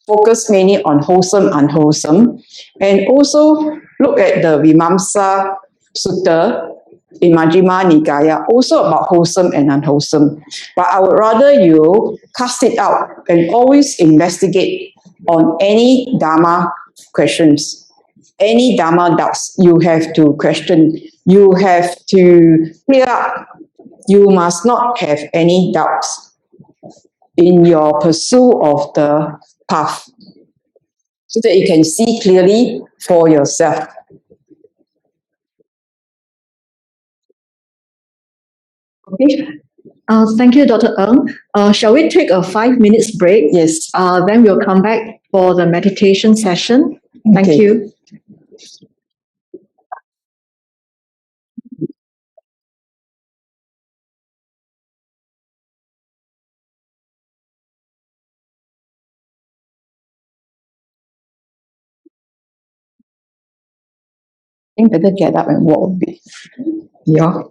focus mainly on wholesome, unwholesome, and also look at the Vimamsa Sutta in Majjhima Nikaya, also about wholesome and unwholesome. But I would rather you cast it out and always investigate on any Dharma questions, any Dharma doubts you have to question, you have to clear up. You must not have any doubts in your pursuit of the path, so that you can see clearly for yourself.
Okay. Thank you, Dr. Ng. Shall we take a 5 minutes break?
Yes.
Then we'll come back for the meditation session. Thank
Okay.
you.
I think better get up and walk a bit. Yeah.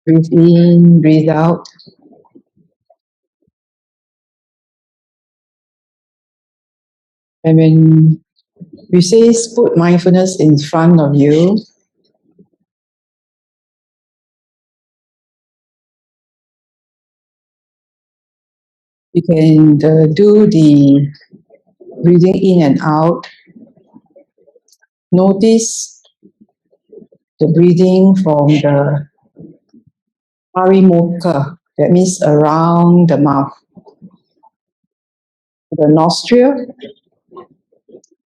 Breathe in, breathe out. And when we say put mindfulness in front of you, you can do the breathing in and out. Notice the breathing from the parimukha, that means around the mouth, the nostril,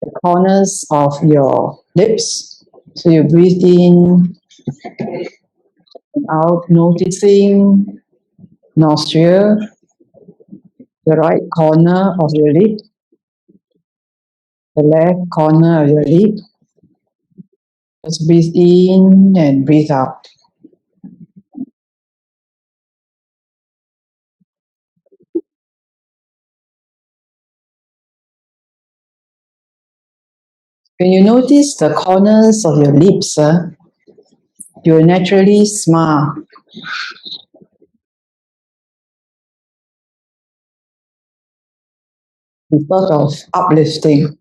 the corners of your lips. So you breathe in and out, noticing nostril, the right corner of your lip, the left corner of your lip. Just breathe in and breathe out. When you notice the corners of your lips, you will naturally smile. It's sort of uplifting.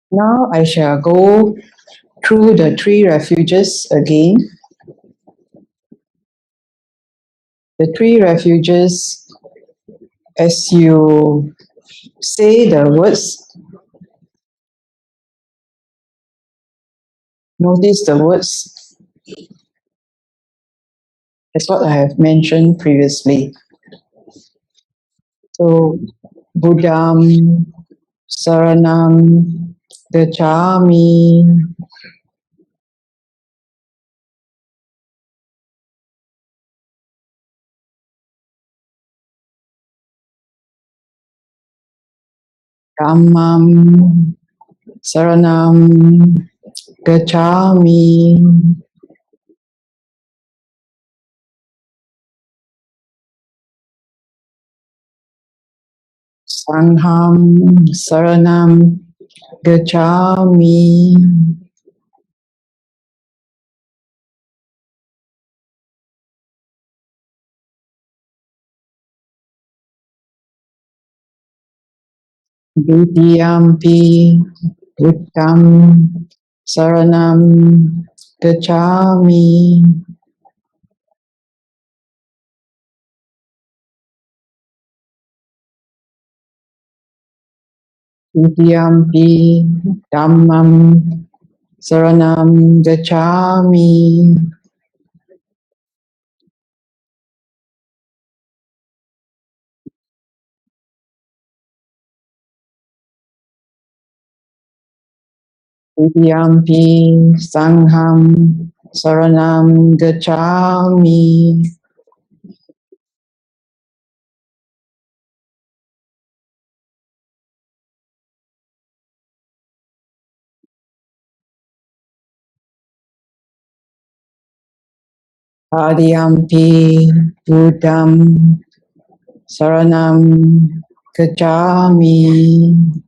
Now I shall go through the 3 refuges again. The 3 refuges, as you say the words, notice the words. That's what I have mentioned previously. So, Buddham, Saranam, Gacchami, Dhammam, Saranam, Gacchami, Sangham, Saranam, Gacchami. Dutiyampi, Buddham, Saranam, Gacchami. Dutiyampi, Dhammam, Saranam, Gacchami. Dutiyampi, Sangham, Saranam, Gacchami. Adiyampi, Buddham, Saranam, Gacchami.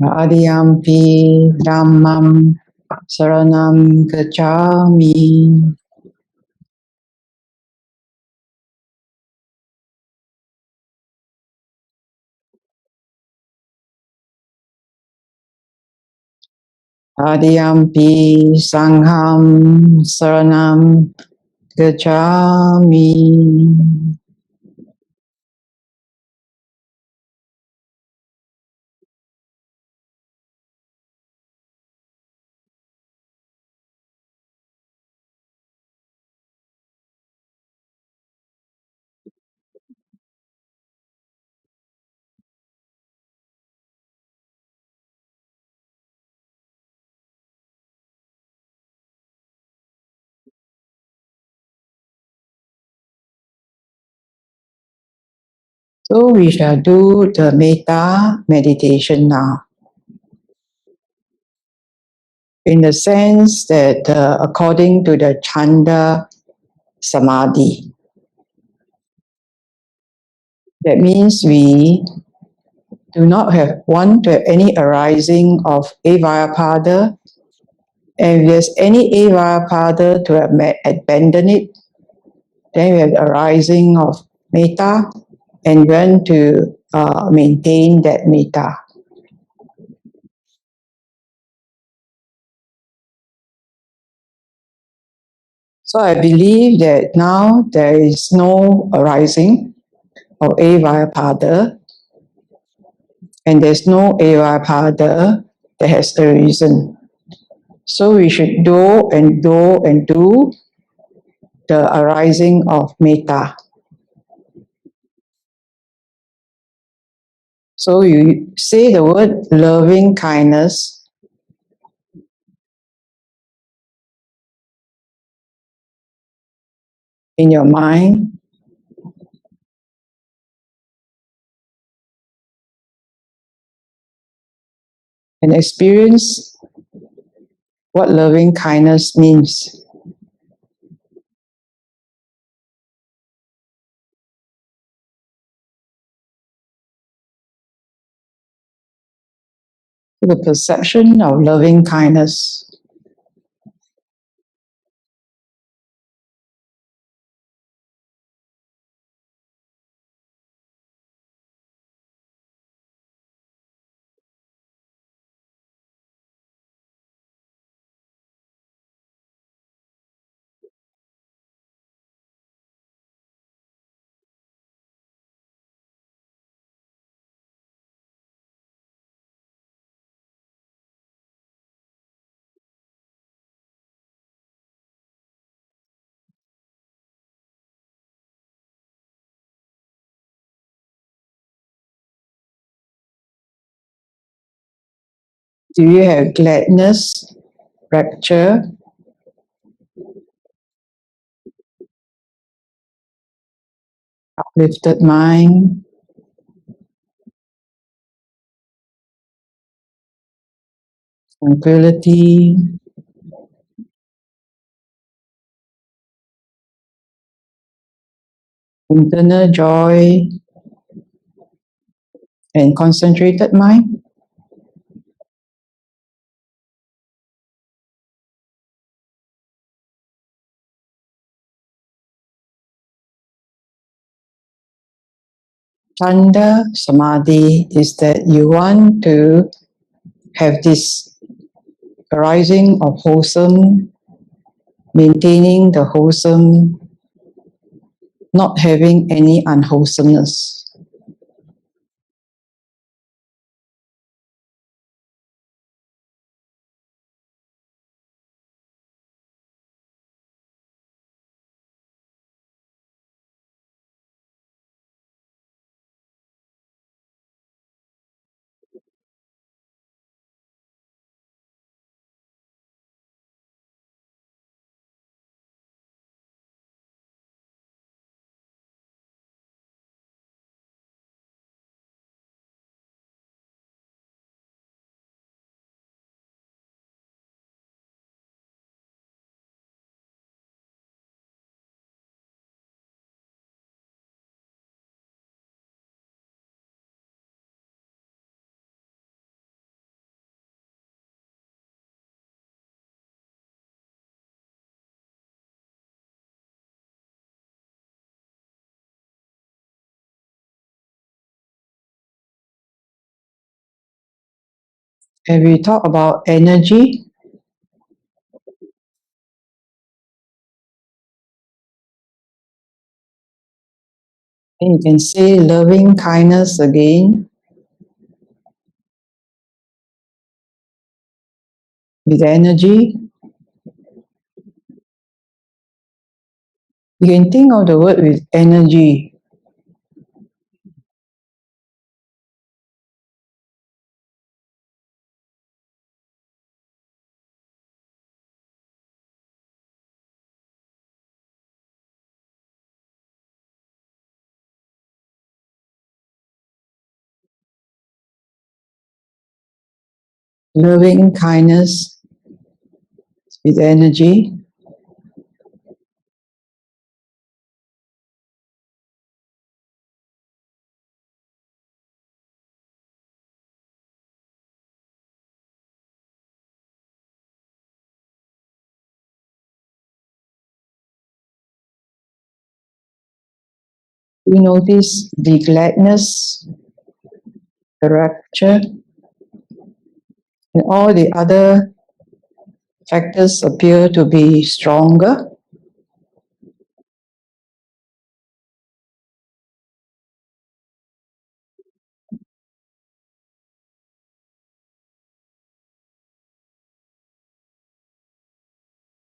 Adiyampi, Dhammam, Saranam, Gacchami. Adiyampi, Sangham, Saranam, Gacchami. So we shall do the Mettā meditation now. In the sense that according to the Chanda samadhi. That means we do not want to have any arising of avyapada, and if there's any avyapada to abandon it, then we have the arising of mettā, and when to maintain that mettā. So I believe that now there is no arising of avyapada, and there's no avyapada that has a reason. So we should do and do and do the arising of mettā. So you say the word loving kindness, in your mind, and experience what loving kindness means. The perception of loving kindness. Do you have gladness, rapture, uplifted mind, tranquility, internal joy, and concentrated mind? Chandasamādhi is that you want to have this arising of wholesome, maintaining the wholesome, not having any unwholesomeness. And we talk about energy. And you can say loving kindness again with energy. You can think of the word with energy. Loving kindness with energy. You notice the gladness, the rapture, and all the other factors appear to be stronger.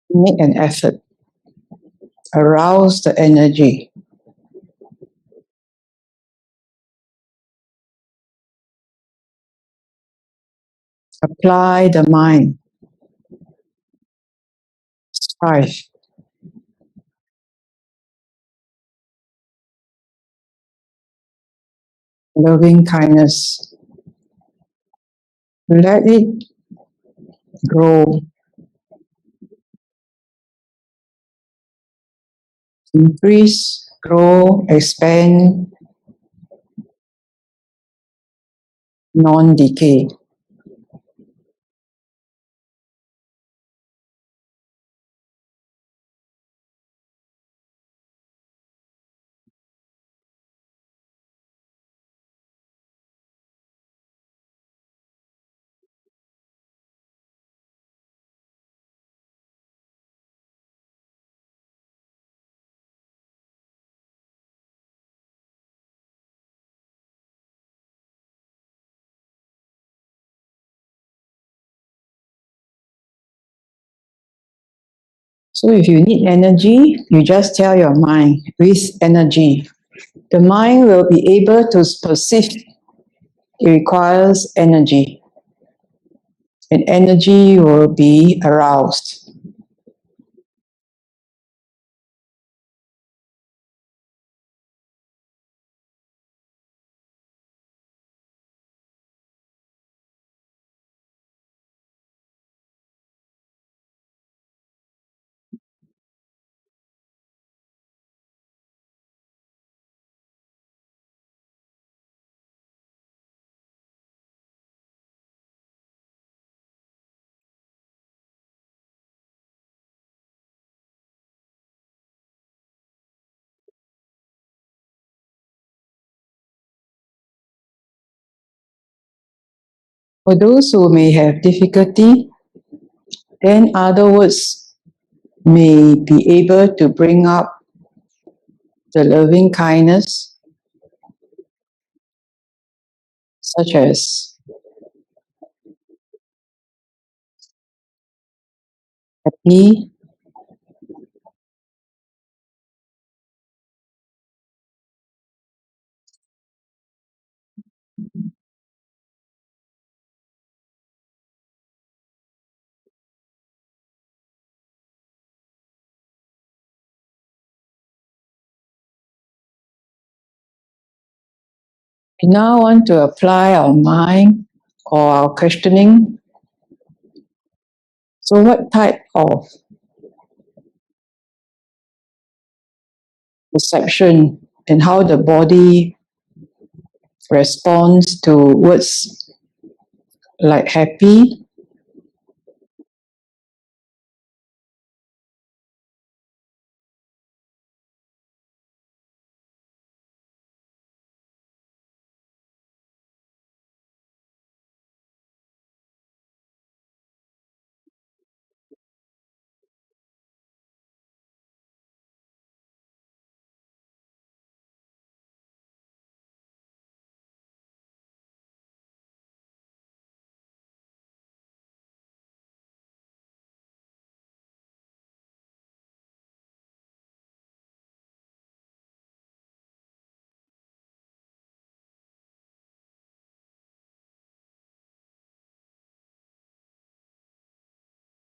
Make an effort, arouse the energy. Apply the mind. Strive. Loving kindness. Let it grow, increase, grow, expand, non-decay. So if you need energy, you just tell your mind with energy. The mind will be able to perceive it requires energy, and energy will be aroused. For those who may have difficulty, then other words may be able to bring up the loving kindness, such as happy, we now want to apply our mind or our questioning. So what type of perception and how the body responds to words like happy,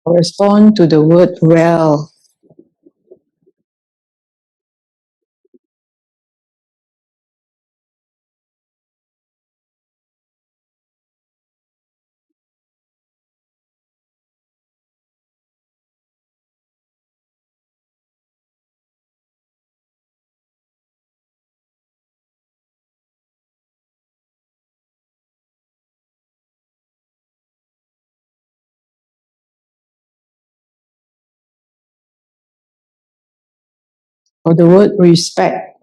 correspond to the word well. Or the word respect.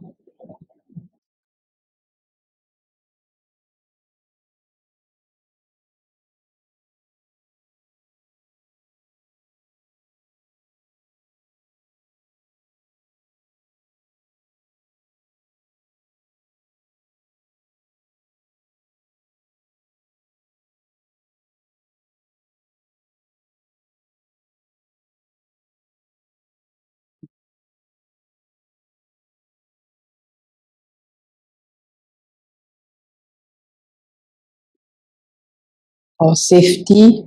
or safety.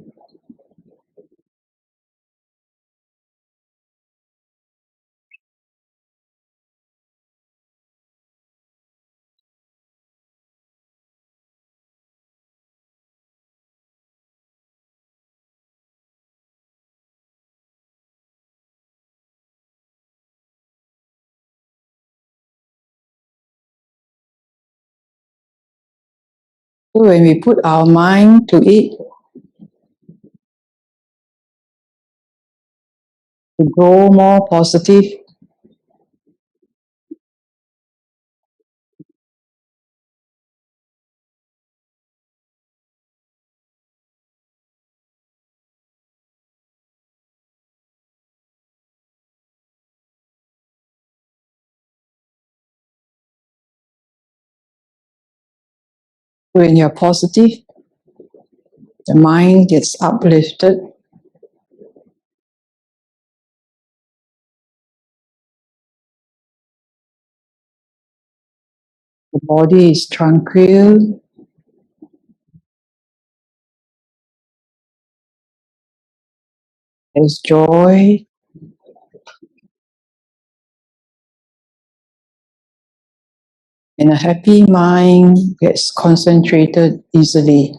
So when we put our mind to it, to grow more positive, when you're positive, the mind gets uplifted. The body is tranquil. There's joy. And a happy mind gets concentrated easily.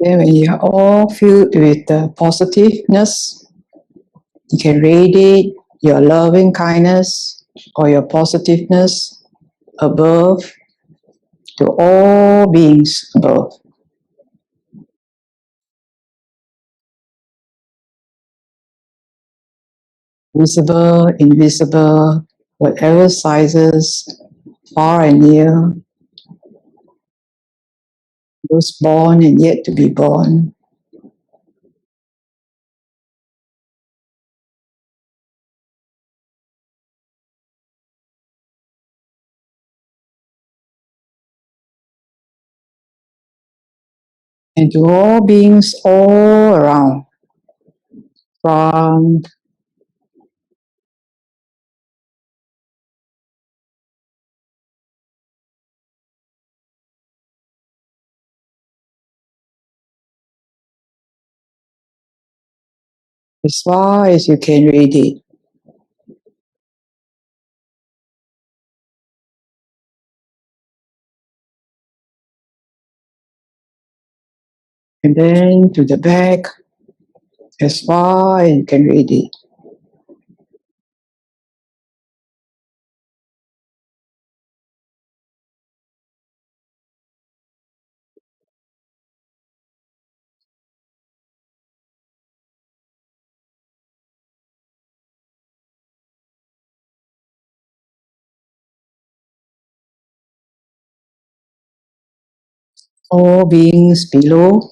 Then when you're all filled with the positiveness, you can radiate your loving kindness or your positiveness above to all beings above. Visible, invisible, whatever sizes, far and near, those born and yet to be born. And to all beings all around, from as far as you can radiate. And then to the back, as far as you can radiate. All beings below,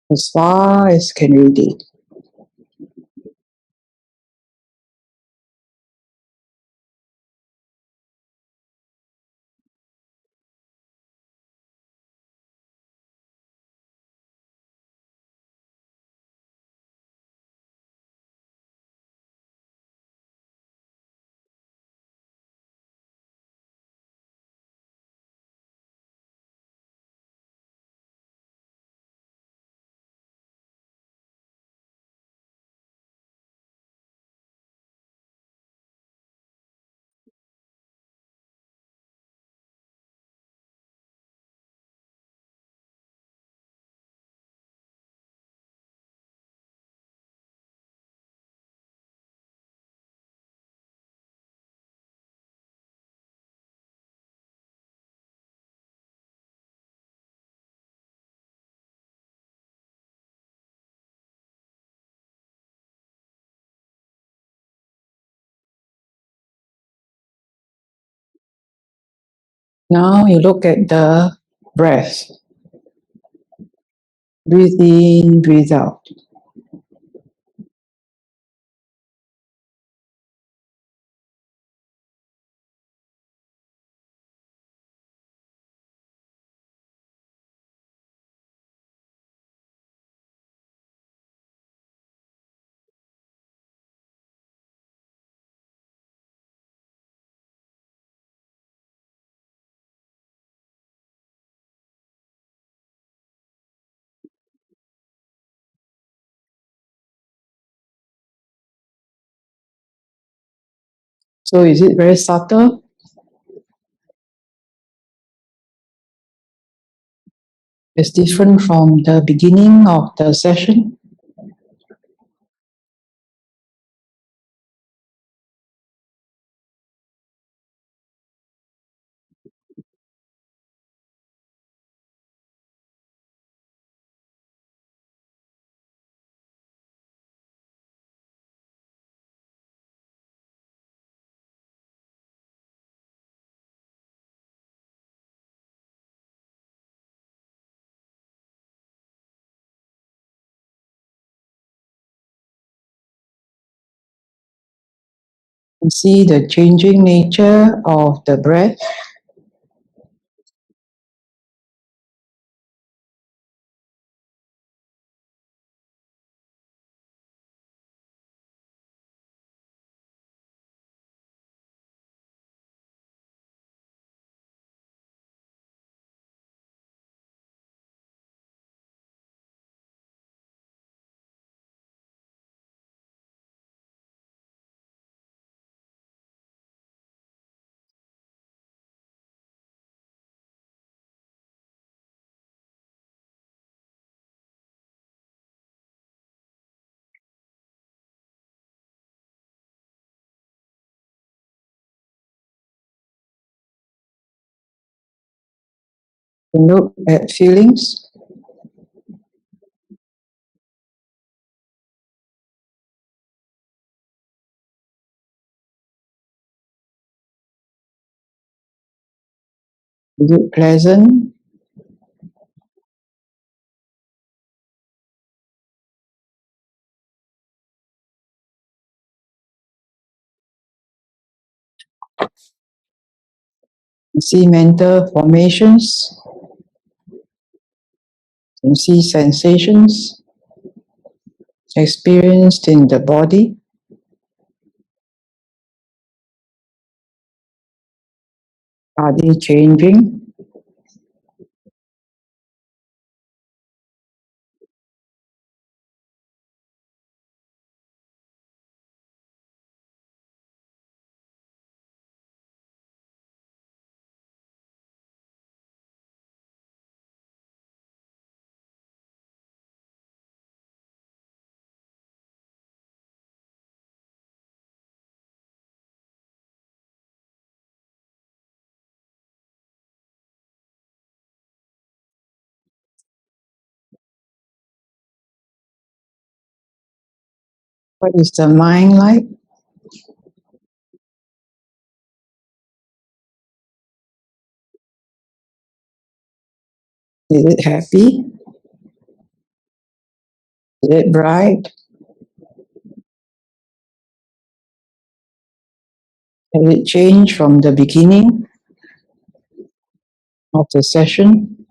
as far as can radiate. Now you look at the breath. Breathe in, breathe out. So is it very subtle? It's different from the beginning of the session. You see the changing nature of the breath. You look at feelings. Is it pleasant? You see mental formations. You see sensations experienced in the body. Are they changing? What is the mind like? Is it happy? Is it bright? Has it changed from the beginning of the session?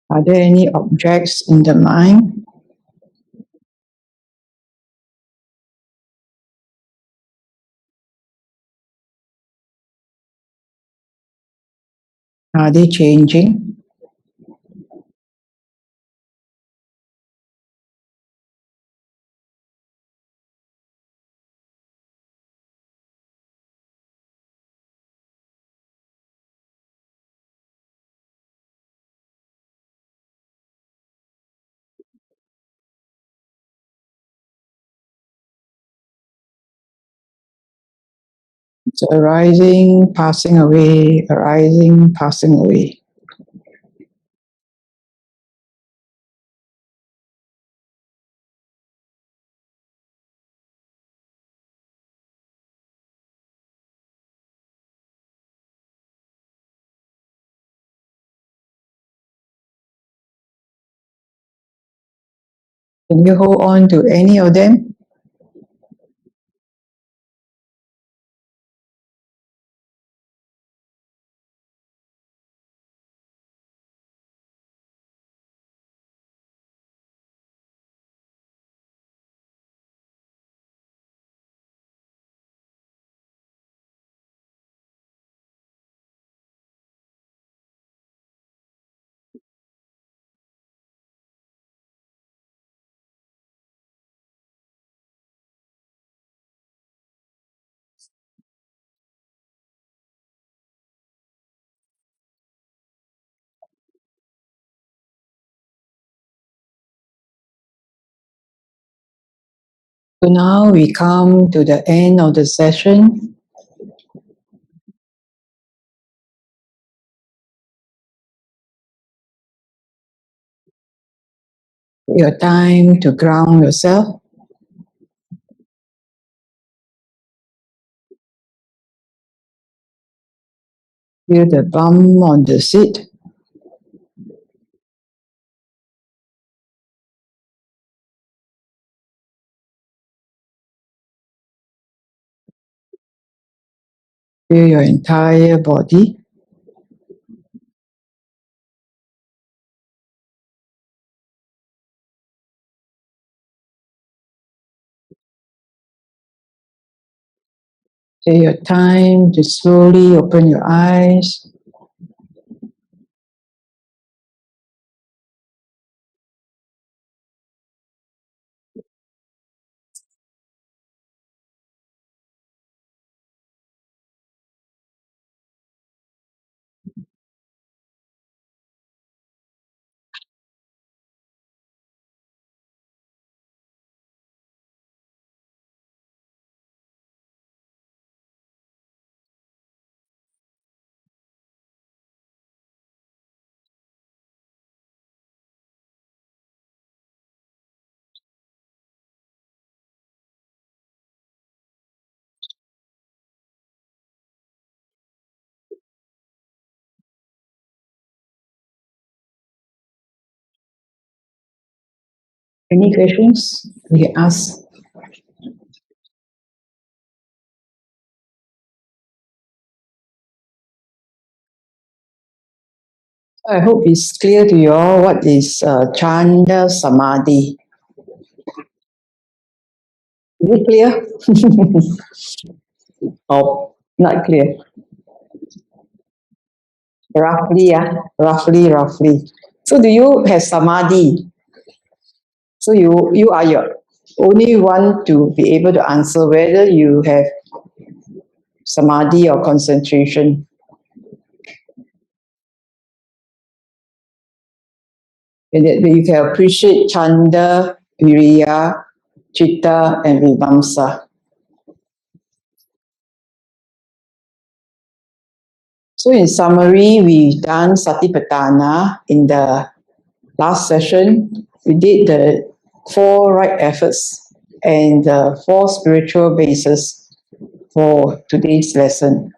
Are there any objects in the mind? Are they changing? So arising, passing away, arising, passing away. Can you hold on to any of them? So now we come to the end of the session. Your time to ground yourself. Feel the bum on the seat. Feel your entire body. Take your time to slowly open your eyes. Any questions? You can ask. I hope it's clear to you all what is Chandasamādhi. Is it clear? Oh, not clear. Roughly, roughly. So do you have samadhi? So you are your only one to be able to answer whether you have samadhi or concentration. And that you can appreciate chanda, viriya, chitta, and vimamsa. So in summary, we've done satipatthana in the last session. We did the 4 right efforts and the 4 spiritual bases for today's lesson.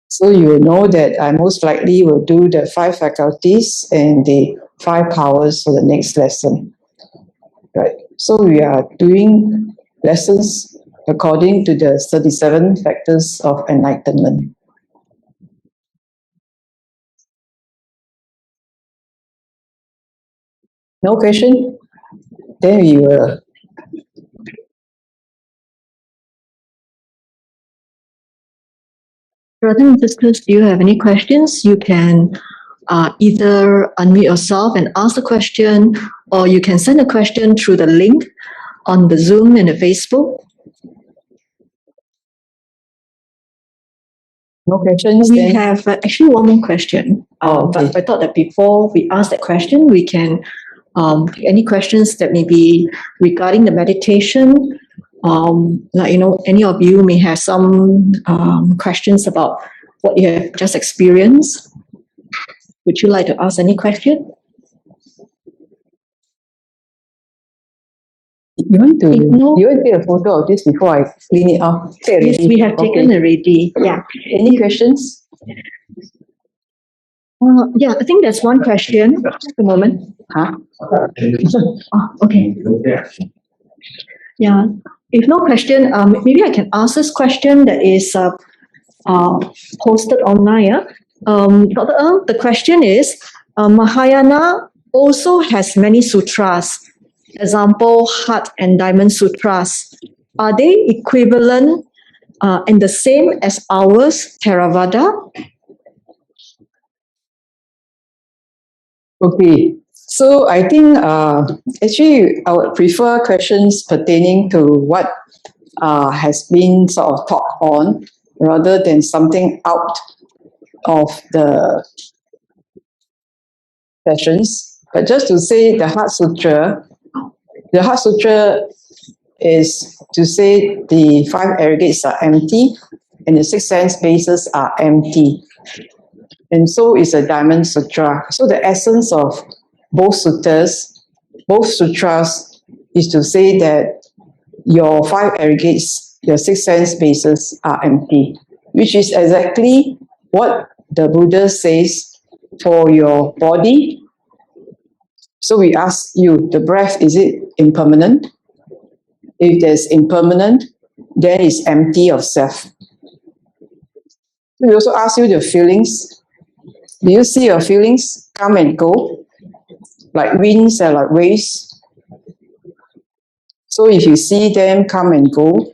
So you will know that I most likely will do the 5 faculties and the 5 powers for the next lesson. Right. So we are doing lessons according to the 37 factors of enlightenment. No question? Then we will.
Brothers and sisters, do you have any questions? You can either unmute yourself and ask the question, or you can send a question through the link on the Zoom and the Facebook.
No questions?
We
Then
have actually one more question.
okay.
But I thought that before we ask that question, we can pick any questions that may be regarding the meditation any of you may have some questions about what you have just experienced. Would you like to ask any question?
You want to
If no-
you want to take a photo of this before I clean it off? Take
Yes,
already?
we have taken
Okay.
already. Yeah.
Any questions?
Yeah, I think there's one question. Just a moment.
Huh?
Oh, okay. Yeah. If no question, maybe I can ask this question that is posted online. Yeah? Dr. Ng, the question is, Mahayana also has many sutras. Example, Heart and Diamond Sutras. Are they equivalent and the same as ours, Theravada?
Okay. So I think actually I would prefer questions pertaining to what has been sort of talked on rather than something out of the sessions. But just to say the Heart Sutra is to say the 5 aggregates are empty and the 6 sense bases are empty. And so is a Diamond Sutra. So the essence of both sutras is to say that your 5 aggregates, your 6 sense bases are empty, which is exactly what the Buddha says for your body. So we ask you, the breath, is it impermanent? If there's impermanent, then it's empty of self. We also ask you the feelings. Do you see your feelings come and go, like winds and like waves? So if you see them come and go,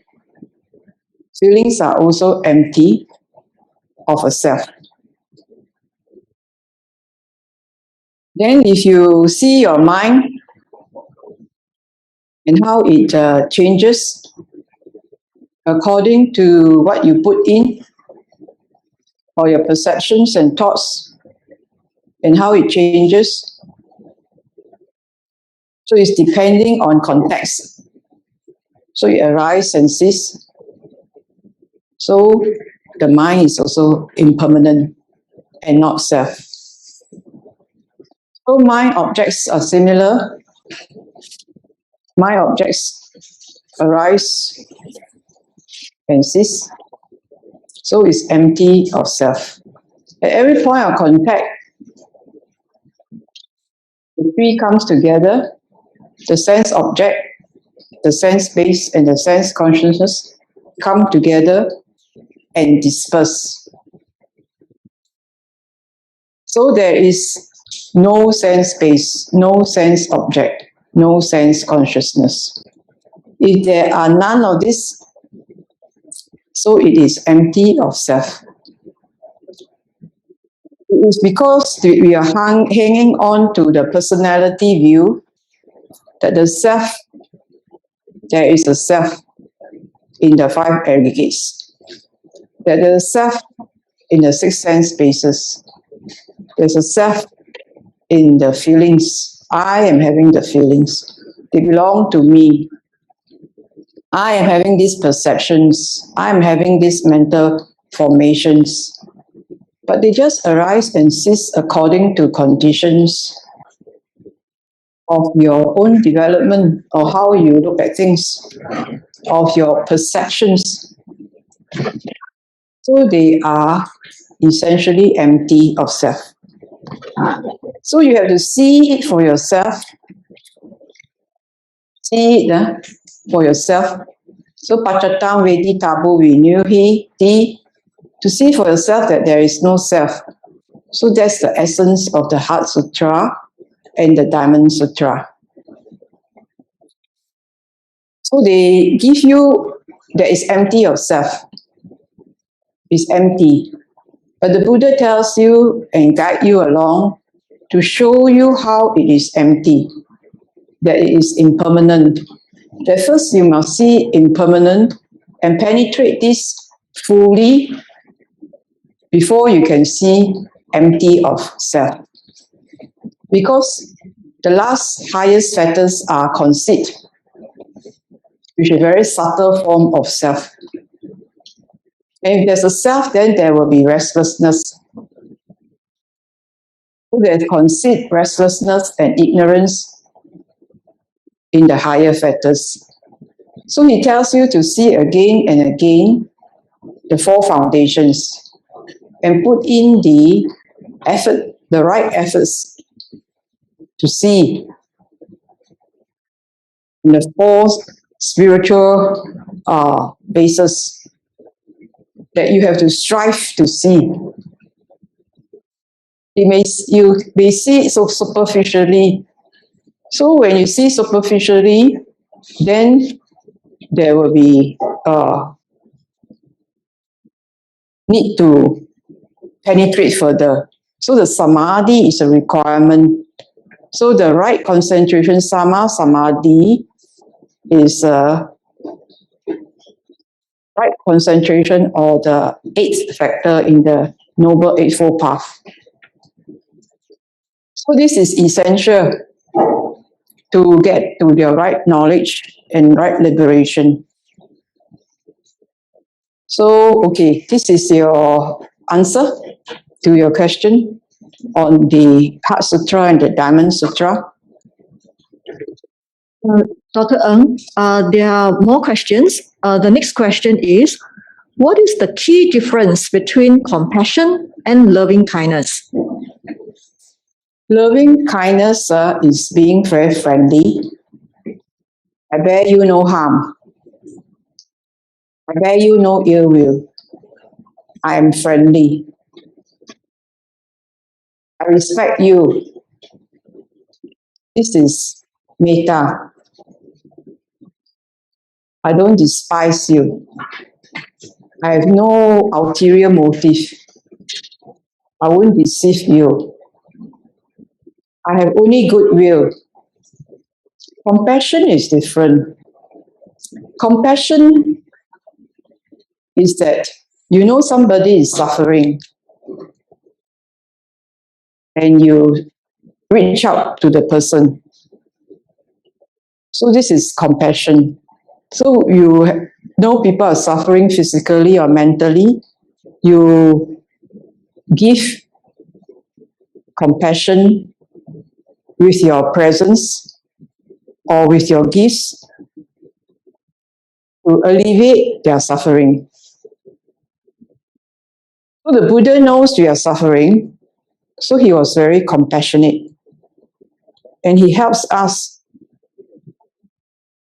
feelings are also empty of a self. Then if you see your mind and how it changes according to what you put in, or your perceptions and thoughts, and how it changes. So it's depending on context. So it arises and ceases. So the mind is also impermanent and not self. So mind objects are similar. Mind objects arise and cease. So it's empty of self. At every point of contact, the three comes together. The sense object, the sense base, and the sense consciousness come together and disperse. So there is no sense base, no sense object, no sense consciousness. If there are none of this, so it is empty of self. It is because we are hanging on to the personality view that the self, there is a self in the 5 aggregates. That there is a self in the 6 sense bases. There's a self in the feelings. I am having the feelings. They belong to me. I am having these perceptions. I am having these mental formations. But they just arise and cease according to conditions of your own development, or how you look at things, of your perceptions. So they are essentially empty of self. So you have to see it for yourself. See it for yourself. So pacatang vedi tabu vinyuhi ti, to see for yourself that there is no self. So that's the essence of the Heart Sutra and the Diamond Sutra. So they give you that is empty of self. It's empty. But the Buddha tells you and guide you along to show you how it is empty, that it is impermanent. That first you must see impermanent and penetrate this fully before you can see empty of self. Because the last highest factors are conceit. which is a very subtle form of self. And if there's a self, then there will be restlessness. So there's conceit, restlessness, and ignorance in the higher factors. So he tells you to see again and again the four foundations and put in the effort, the right efforts to see the four spiritual bases that you have to strive to see. You may see it so superficially. So when you see superficially, then there will be need to penetrate further. So the samadhi is a requirement. So the right concentration, samadhi, is right concentration or the eighth factor in the Noble Eightfold Path. So this is essential to get to the right knowledge and right liberation. So, okay, this is your answer to your question on the Heart Sutra and the Diamond Sutra.
Dr. Ng, there are more questions. The next question is, what is the key difference between compassion and loving kindness?
Loving kindness is being very friendly. I bear you no harm. I bear you no ill will. I am friendly. I respect you. This is Mettā. I don't despise you. I have no ulterior motive. I won't deceive you. I have only goodwill. Compassion is different. Compassion is that you know somebody is suffering and you reach out to the person. So this is compassion. So you know people are suffering physically or mentally. You give compassion with your presence or with your gifts to alleviate their suffering. So the Buddha knows you are suffering, so he was very compassionate. And he helps us.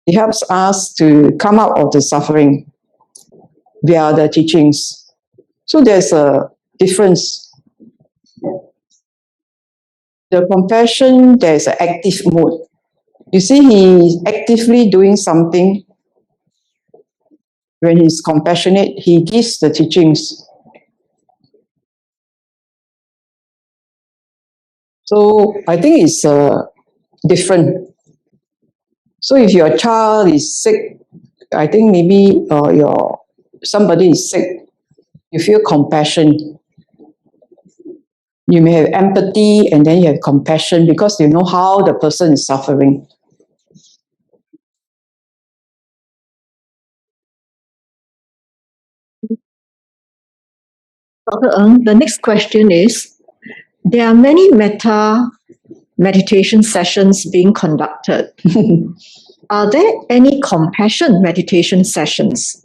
He helps us to come out of the suffering via the teachings. So there's a difference. The compassion, there's an active mode. You see, he's actively doing something. When he's compassionate, he gives the teachings. So I think it's different. So if your child is sick, I think maybe somebody is sick, you feel compassion. You may have empathy and then you have compassion because you know how the person is suffering.
Dr. Ng, the next question is, there are many Mettā meditation sessions being conducted. Are there any compassion meditation sessions?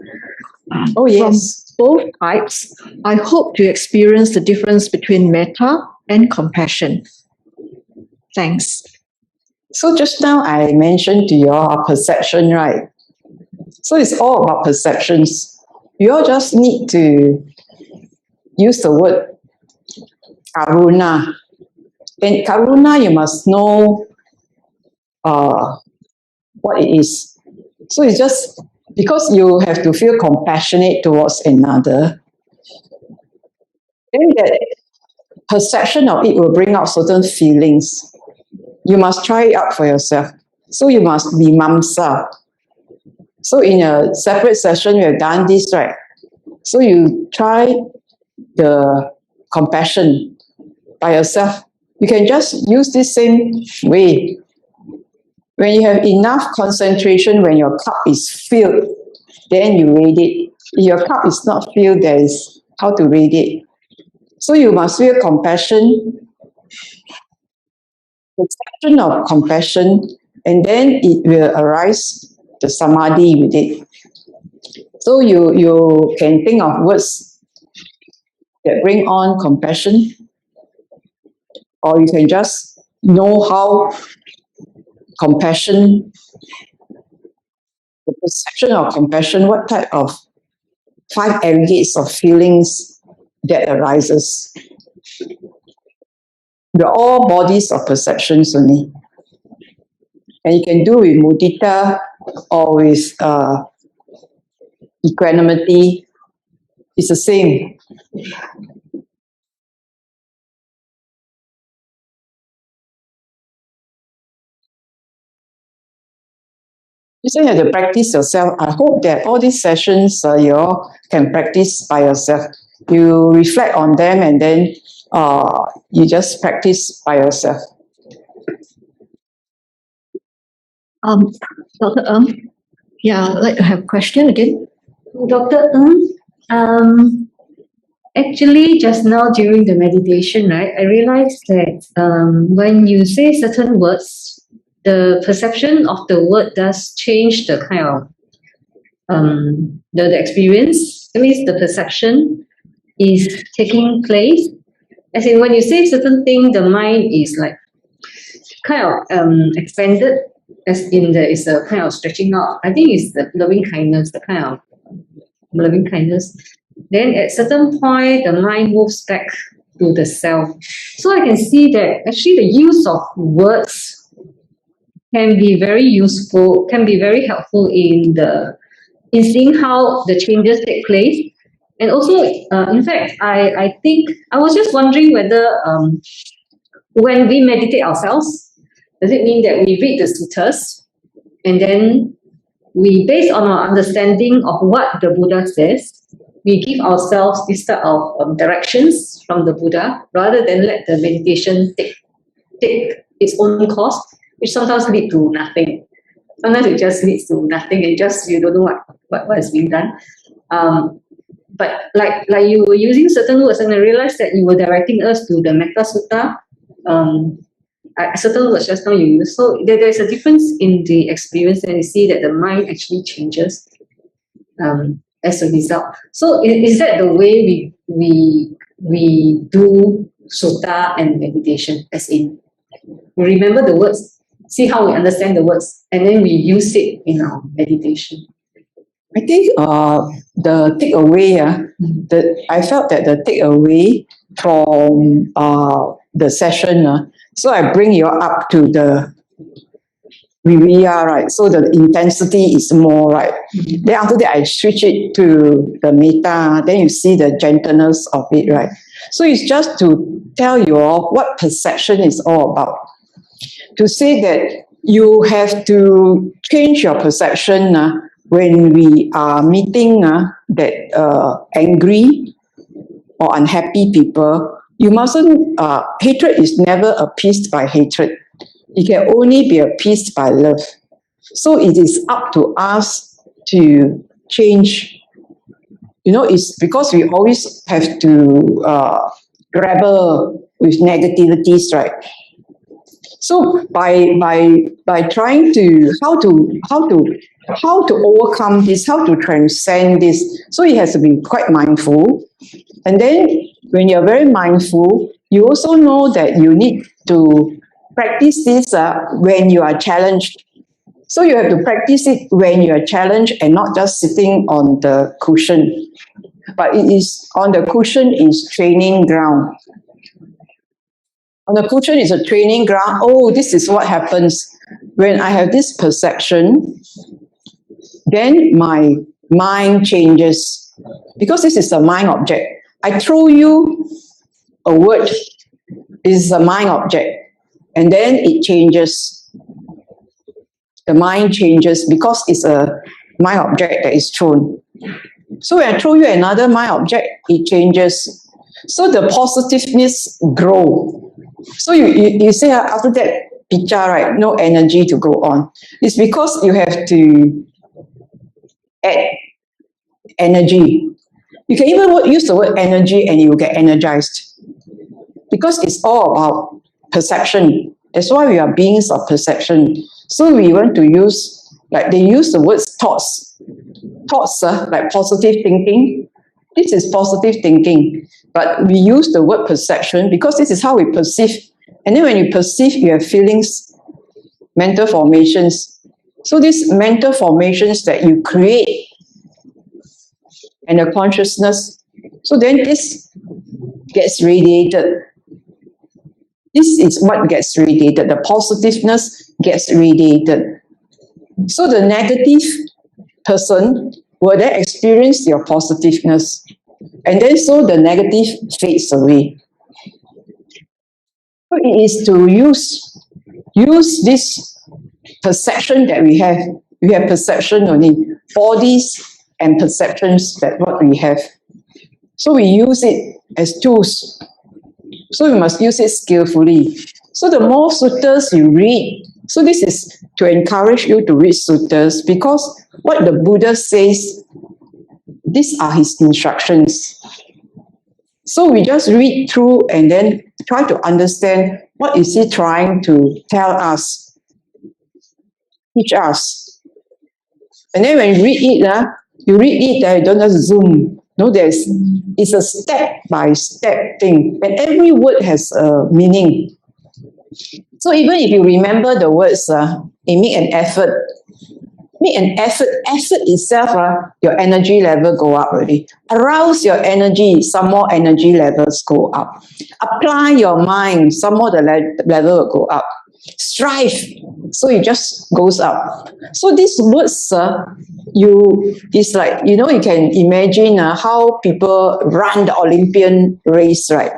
Oh, yes.
From both types, I hope to experience the difference between Mettā and compassion. Thanks.
So just now I mentioned to you our perception, right? So it's all about perceptions. You all just need to use the word karuna. In karuna, you must know what it is. So it's just because you have to feel compassionate towards another, then that perception of it will bring out certain feelings. You must try it out for yourself. So you must be mamsa. So in a separate session, you have done this, right? So you try the compassion by yourself. You can just use this same way. When you have enough concentration, when your cup is filled, then you radiate. If your cup is not filled, there is how to radiate. So you must feel compassion, perception of compassion, and then it will arise the samadhi with it. So you can think of words that bring on compassion, or you can just know how compassion, the perception of compassion, what type of 5 aggregates of feelings that arises. They're all bodies of perceptions only. And you can do with mudita or with equanimity. It's the same. You still have to practice yourself. I hope that all these sessions you all can practice by yourself. You reflect on them and then you just practice by yourself.
Dr. Yeah, I'd like to have a question again.
Dr. Actually, just now during the meditation, right, I realized that when you say certain words, the perception of the word does change the kind of the experience. That means the perception is taking place. As in, when you say certain thing, the mind is like kind of expanded. As in, there is a kind of stretching out. I think it's the loving kindness, the kind of loving kindness. Then at certain point, the mind moves back to the self. So I can see that actually the use of words can be very useful, can be very helpful in seeing how the changes take place. And also, in fact, I think I was just wondering whether when we meditate ourselves, does it mean that we read the suttas and then we, based on our understanding of what the Buddha says, we give ourselves this type of directions from the Buddha rather than let the meditation take its own course, which sometimes lead to nothing. Sometimes it just leads to nothing and just you don't know what is being done. But like you were using certain words and I realized that you were directing us to the Mettā Sutta. Certain words just now you use. So there's a difference in the experience and you see that the mind actually changes as a result. So is that the way we do sutta and meditation? As in, we remember the words, see how we understand the words, and then we use it in our meditation.
I think the takeaway, I felt that the takeaway from the session, so I bring you up to the viriya, right? So the intensity is more, right? Then after that, I switch it to the mettā, then you see the gentleness of it, right? So it's just to tell you all what perception is all about. To say that you have to change your perception when we are meeting that angry or unhappy people. You mustn't, hatred is never appeased by hatred. It can only be appeased by love. So it is up to us to change. You know, it's because we always have to grapple with negativities, right? So by trying to how to overcome this, how to transcend this, so it has to be quite mindful. And then when you're very mindful, you also know that you need to practice this when you are challenged. So you have to practice it when you are challenged and not just sitting on the cushion. But it is on the cushion is training ground. On the cushion is a training ground. Oh, this is what happens when I have this perception. Then my mind changes because this is a mind object. I throw you a word. This is a mind object. And then it changes. The mind changes because it's a mind object that is thrown. So when I throw you another mind object, it changes. So the positiveness grows. So you say after that, picha, right? No energy to go on. It's because you have to add energy. You can even use the word energy and you will get energized. Because it's all about perception. That's why we are beings of perception. So we want to use, like they use the words thoughts. Thoughts, like positive thinking. This is positive thinking. But we use the word perception because this is how we perceive. And then when you perceive, you have feelings, mental formations. So these mental formations that you create and the consciousness, so then this gets radiated. This is what gets radiated. The positiveness gets radiated. So the negative person will then experience your positiveness. And then so the negative fades away. So it is to use this perception that we have. We have perception only, bodies and perceptions that what we have. So we use it as tools. So we must use it skillfully. So the more suttas you read, so this is to encourage you to read suttas because what the Buddha says, these are his instructions. So we just read through and then try to understand what is he trying to tell us, teach us. And then when you read it, you don't just zoom. No, it's a step-by-step thing. And every word has a meaning. So even if you remember the words, make an effort. Make an effort. Effort itself, your energy level go up already. Arouse your energy, some more energy levels go up. Apply your mind, some more the level will go up. Strive, so it just goes up. So these words, it's like, you can imagine how people run the Olympian race, right?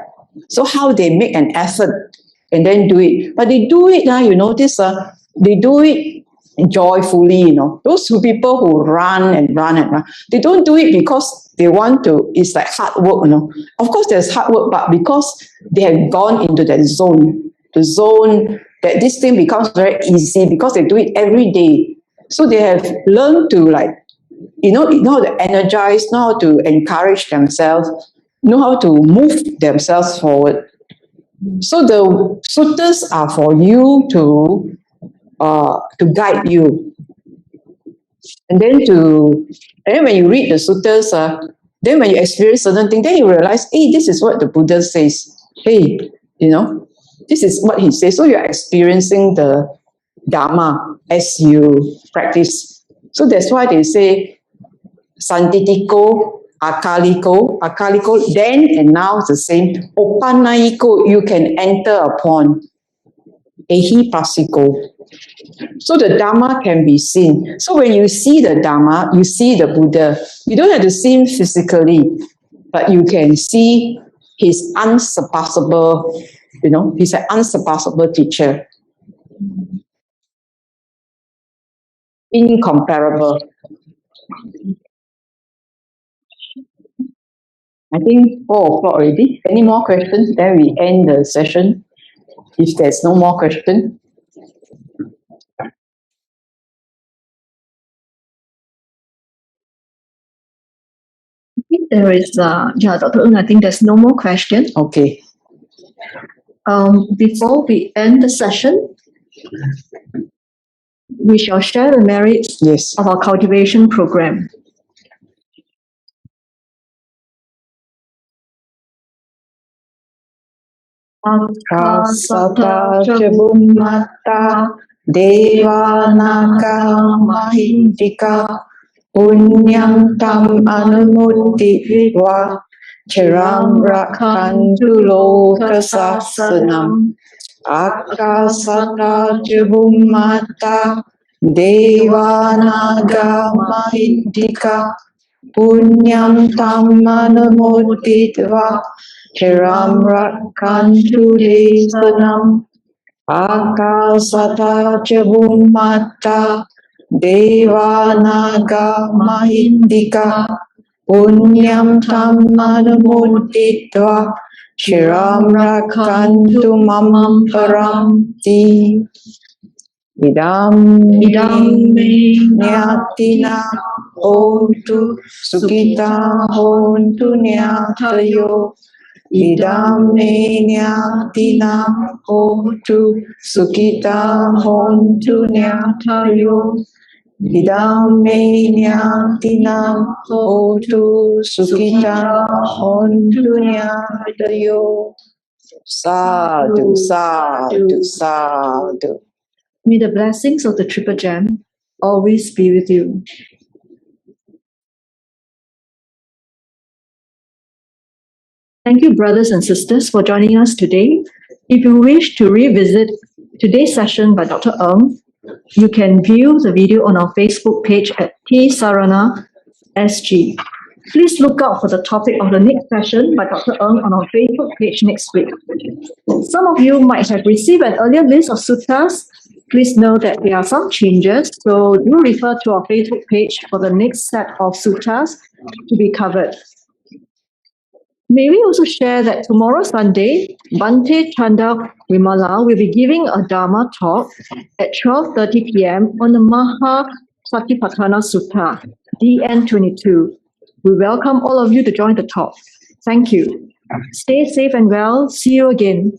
So how they make an effort and then do it. But they do it, you notice, they do it joyfully, Those people who run and run and run, they don't do it because they want to, it's like hard work, Of course there's hard work, but because they have gone into that zone, the zone that this thing becomes very easy because they do it every day. So they have learned to know how to energize, know how to encourage themselves, know how to move themselves forward. So the suttas are for you to guide you. And then when you read the suttas, then when you experience certain things, then you realize, hey, this is what the Buddha says. Hey, this is what he says. So you're experiencing the Dharma as you practice. So that's why they say Santitiko, Akaliko, then and now it's the same. Opanayiko, you can enter upon. Ehipasiko. So the Dharma can be seen. So when you see the Dharma, you see the Buddha. You don't have to see him physically, but you can see his unsurpassable, he's an unsurpassable teacher. Incomparable. I think 4 o'clock already. Any more questions? Then we end the session. If there's no more question.
There is, Dr. Ng, I think there's no more question.
Okay.
Before we end the session, we shall share the merits of our cultivation program.
Sattā bhavantu devānaka mahindika punyam tam anumuditva chiram rakhantu lokasasanam akasata jabumata devānaka mahindika punyam tam anumuditva chiram rakhantu desanam akasata jabumata devānaka mahindika punyam tam anumuditva Shiram rakantu mam paranti. Idam
me
nyatina hontu sukhita hontu nyatayo. Idam me nyatina hontu sukhita hontu nyatayo. Idam me nyatina hontu sukhita hontu nyatayo. Sadhu, sadhu, sadhu.
May the blessings of the Triple Gem always be with you. Thank you, brothers and sisters, for joining us today. If you wish to revisit today's session by Dr. you can view the video on our Facebook page at Ti-Sarana SG. Please look out for the topic of the next session by Dr. on our Facebook page next week. Some of you might have received an earlier list of suttas. Please know that there are some changes, so do refer to our Facebook page for the next set of suttas to be covered. May we also share that tomorrow Sunday, Bhante Chanda Vimala will be giving a Dharma talk at 12:30 p.m. on the Satipatthana Sutta, DN22. We welcome all of you to join the talk. Thank you. Stay safe and well. See you again.